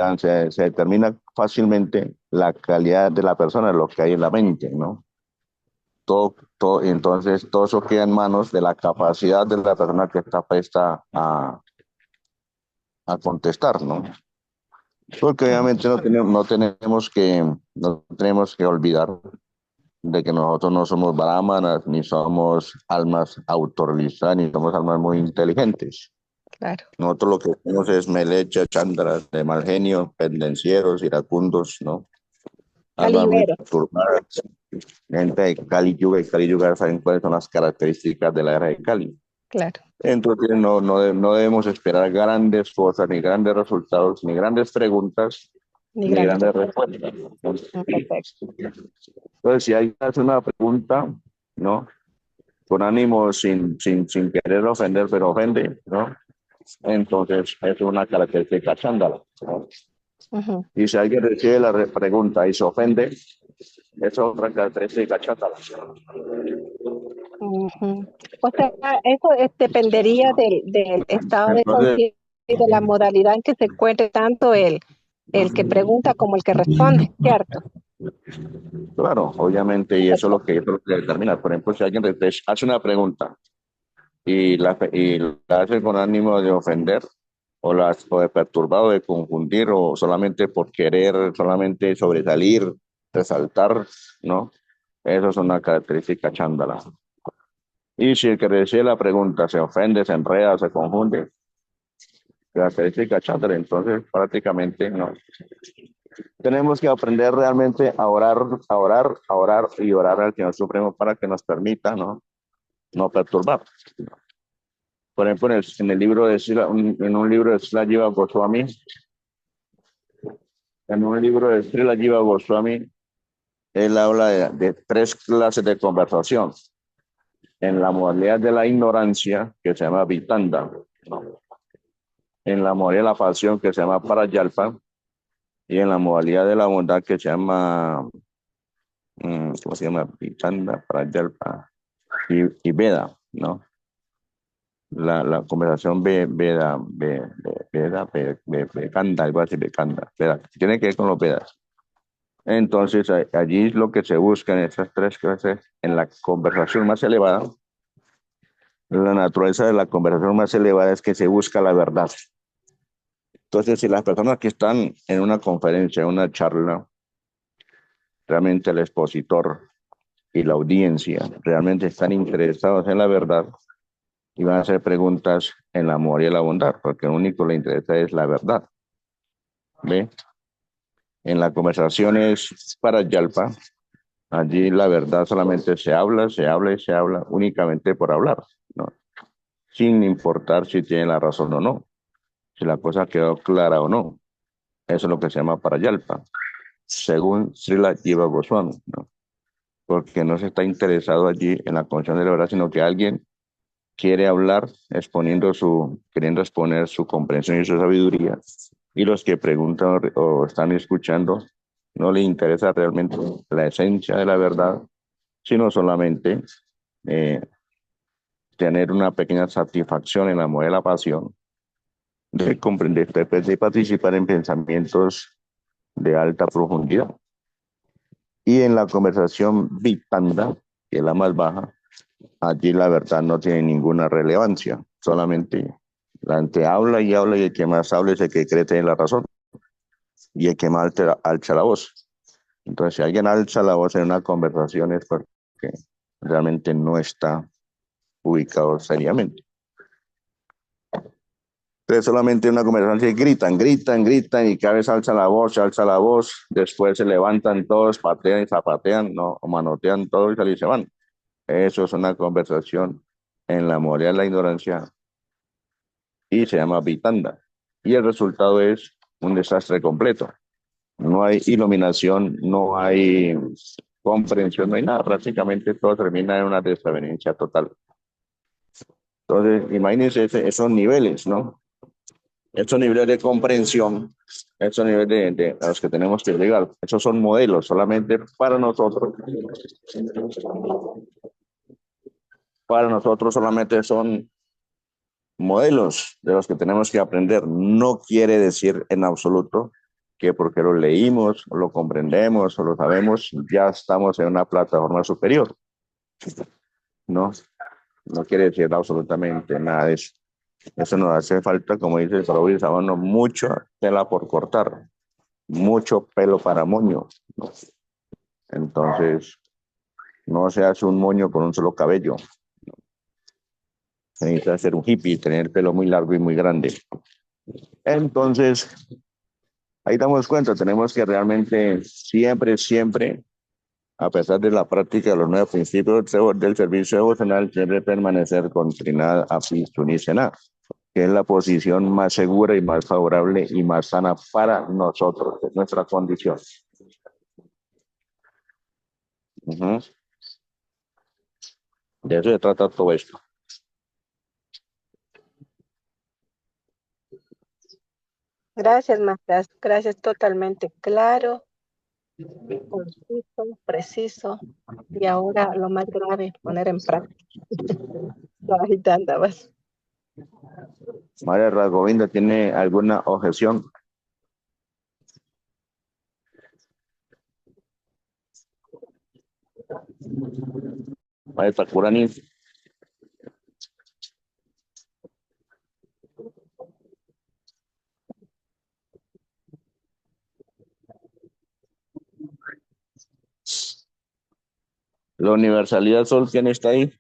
determina fácilmente la calidad de la persona, lo que hay en la mente, ¿no? Entonces, todo eso queda en manos de la capacidad de la persona que está presta a contestar, ¿no? Porque Mm, obviamente no tenemos que olvidar de que nosotros no somos brahmanas, ni somos almas autorizadas, ni somos almas muy inteligentes. claro, Nosotros lo que somos es melecha, chándara, de mal genio, pendencieros, iracundos, ¿no? Almas muy caliguero, perturbadas. Gente de Kali Yuga y Kali Yuga saben cuáles son las características de la era de Kali. claro, Entonces no debemos esperar grandes cosas, ni grandes resultados, ni grandes preguntas, ni ni grandes grandes respuestas. respuestas. Perfecto. Entonces, si alguien hace una pregunta, ¿no? Con ánimo, sin querer ofender, pero ofende, ¿no? Entonces, es una característica chándala, ¿no? Ujú, Y si alguien recibe la pregunta y se ofende, es otra característica chándala. ujú. O sea, eso dependería del estado de Entonces, conciencia y de la modalidad en que se encuentre tanto el que pregunta como el que responde, ¿cierto? claro, obviamente, y eso es lo que determina. Por ejemplo, si alguien hace una pregunta y la hace con ánimo de ofender o de perturbar o de confundir o solamente por querer solamente sobresalir, resaltar, ¿no? Eso es una característica chándala. Y si el que recibe la pregunta se ofende, se enreda, se confunde, característica chándala, entonces prácticamente no. Tenemos que aprender realmente a orar y orar al Señor Supremo para que nos permita, no perturbar. Por ejemplo, en el libro de en un libro de Srila Jiva Goswami, él habla de tres clases de conversación. En la modalidad de la ignorancia, que se llama Vitanda, ¿no? En la modalidad de la pasión, que se llama Parayalpa, y en la modalidad de la bondad, que se llama, ¿cómo se llama? Vitanda, Parayalpa y Veda, ¿no? La conversación Vedanta, algo así, Veda, tiene que ver con los Vedas. Entonces, allí lo que se busca en estas tres clases, en la conversación más elevada, la naturaleza de la conversación más elevada es que se busca la verdad. Entonces, si las personas que están en una conferencia, en una charla, realmente el expositor y la audiencia realmente están interesados en la verdad, y van a hacer preguntas en el amor y en la bondad, porque lo único que le interesa es la verdad. ¿Ve? En la conversación es para Yalpa, allí la verdad solamente se habla y se habla únicamente por hablar, ¿no? Sin importar si tiene la razón o no, si la cosa quedó clara o no. Eso es lo que se llama para Yalpa, según Srila Jiva Goswami, ¿no? Porque no se está interesado allí en la condición de la verdad, sino que alguien quiere hablar queriendo exponer su comprensión y su sabiduría, y los que preguntan o están escuchando no le interesa realmente la esencia de la verdad, sino solamente eh, tener una pequeña satisfacción en la amor de la pasión, de comprender, de participar en pensamientos de alta profundidad. Y en la conversación Vitanda, que es la más baja, allí la verdad no tiene ninguna relevancia, solamente la gente habla y habla y el que más habla es el que cree tener la razón y el que más alza la voz. Entonces, si alguien alza la voz en una conversación es porque realmente no está ubicado seriamente. Entonces, solamente en una conversación que gritan y cada vez se alza la voz, después se levantan todos, patean y zapatean, no, o manotean todos y se van. Eso es una conversación en la moral de la ignorancia y se llama Vitanda. Y el resultado es un desastre completo. No hay iluminación, no hay comprensión, no hay nada. Prácticamente todo termina en una desavenencia total. Entonces, imagínense esos niveles, ¿no? Esos niveles de comprensión, esos niveles a los que tenemos que llegar. Esos son modelos solamente para nosotros. Para nosotros solamente son modelos de los que tenemos que aprender. No quiere decir en absoluto que porque lo leímos, o lo comprendemos o lo sabemos, ya estamos en una plataforma superior. No, no quiere decir absolutamente nada de eso. Eso nos hace falta, como dice el Prabhu Sabano, mucho tela por cortar, mucho pelo para moño, ¿no? Entonces, no se hace un moño con un solo cabello. Se necesita ser un hippie, tener el pelo muy largo y muy grande. Entonces, ahí damos cuenta, tenemos que realmente siempre, a pesar de la práctica de los nuevos principios del servicio devocional, siempre permanecer con Trinidad Apistunicena, que es la posición más segura y más favorable y más sana para nosotros, es nuestra condición. De eso se trata todo esto. Gracias, maestras. Gracias, totalmente claro, conciso, preciso. Y ahora lo más grave, poner en práctica. Ahorita andabas. María Ragovinda, ¿tiene alguna objeción? María Takurani. La universalidad Sol, ¿quién está ahí?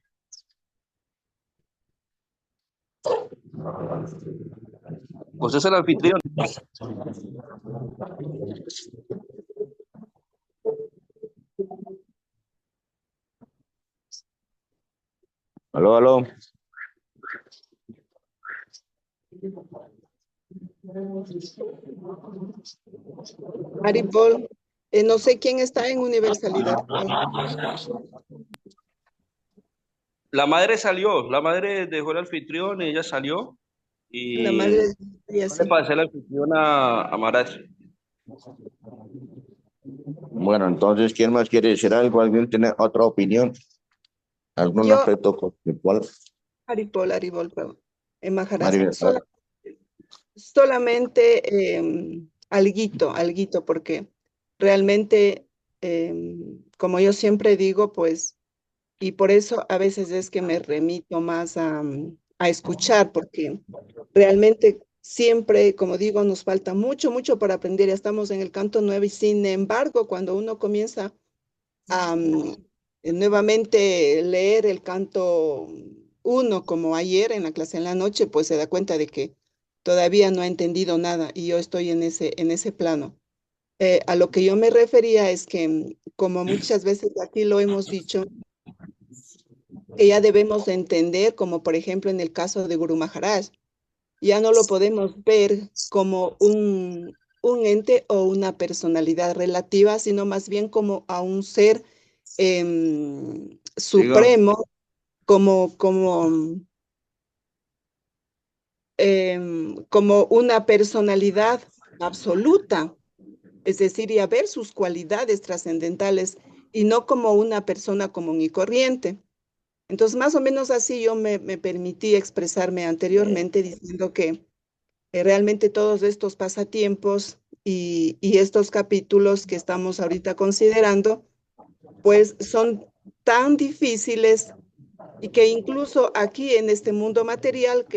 Usted es el anfitrión. Aló, aló. Maribol, no sé quién está en universalidad. ¿Cuál? La madre salió, la madre dejó el anfitrión, ella salió La y madre de yo le sí. pasé el anfitrión a Maharaj. Bueno, entonces, ¿quién más quiere decir algo? ¿Alguien tiene otra opinión? ¿Algún Yo, aspecto conceptual? Haribol, perdón, en Maharaj. María, Solamente alguito, porque realmente, como yo siempre digo, pues, y por eso a veces es que me remito más a escuchar, porque realmente siempre, como digo, nos falta mucho por aprender. Ya estamos en el canto 9 y sin embargo, cuando uno comienza a nuevamente leer el canto uno, como ayer en la clase en la noche, pues se da cuenta de que todavía no ha entendido nada y yo estoy en ese plano. A lo que yo me refería es que, como muchas veces aquí lo hemos dicho, que ya debemos de entender, como por ejemplo en el caso de Guru Maharaj, ya no lo podemos ver como un ente o una personalidad relativa, sino más bien como a un ser supremo, como una personalidad absoluta, es decir, y a ver sus cualidades trascendentales y no como una persona común y corriente. Entonces, más o menos así yo me permití expresarme anteriormente diciendo que realmente todos estos pasatiempos y estos capítulos que estamos ahorita considerando, pues son tan difíciles y que incluso aquí en este mundo material que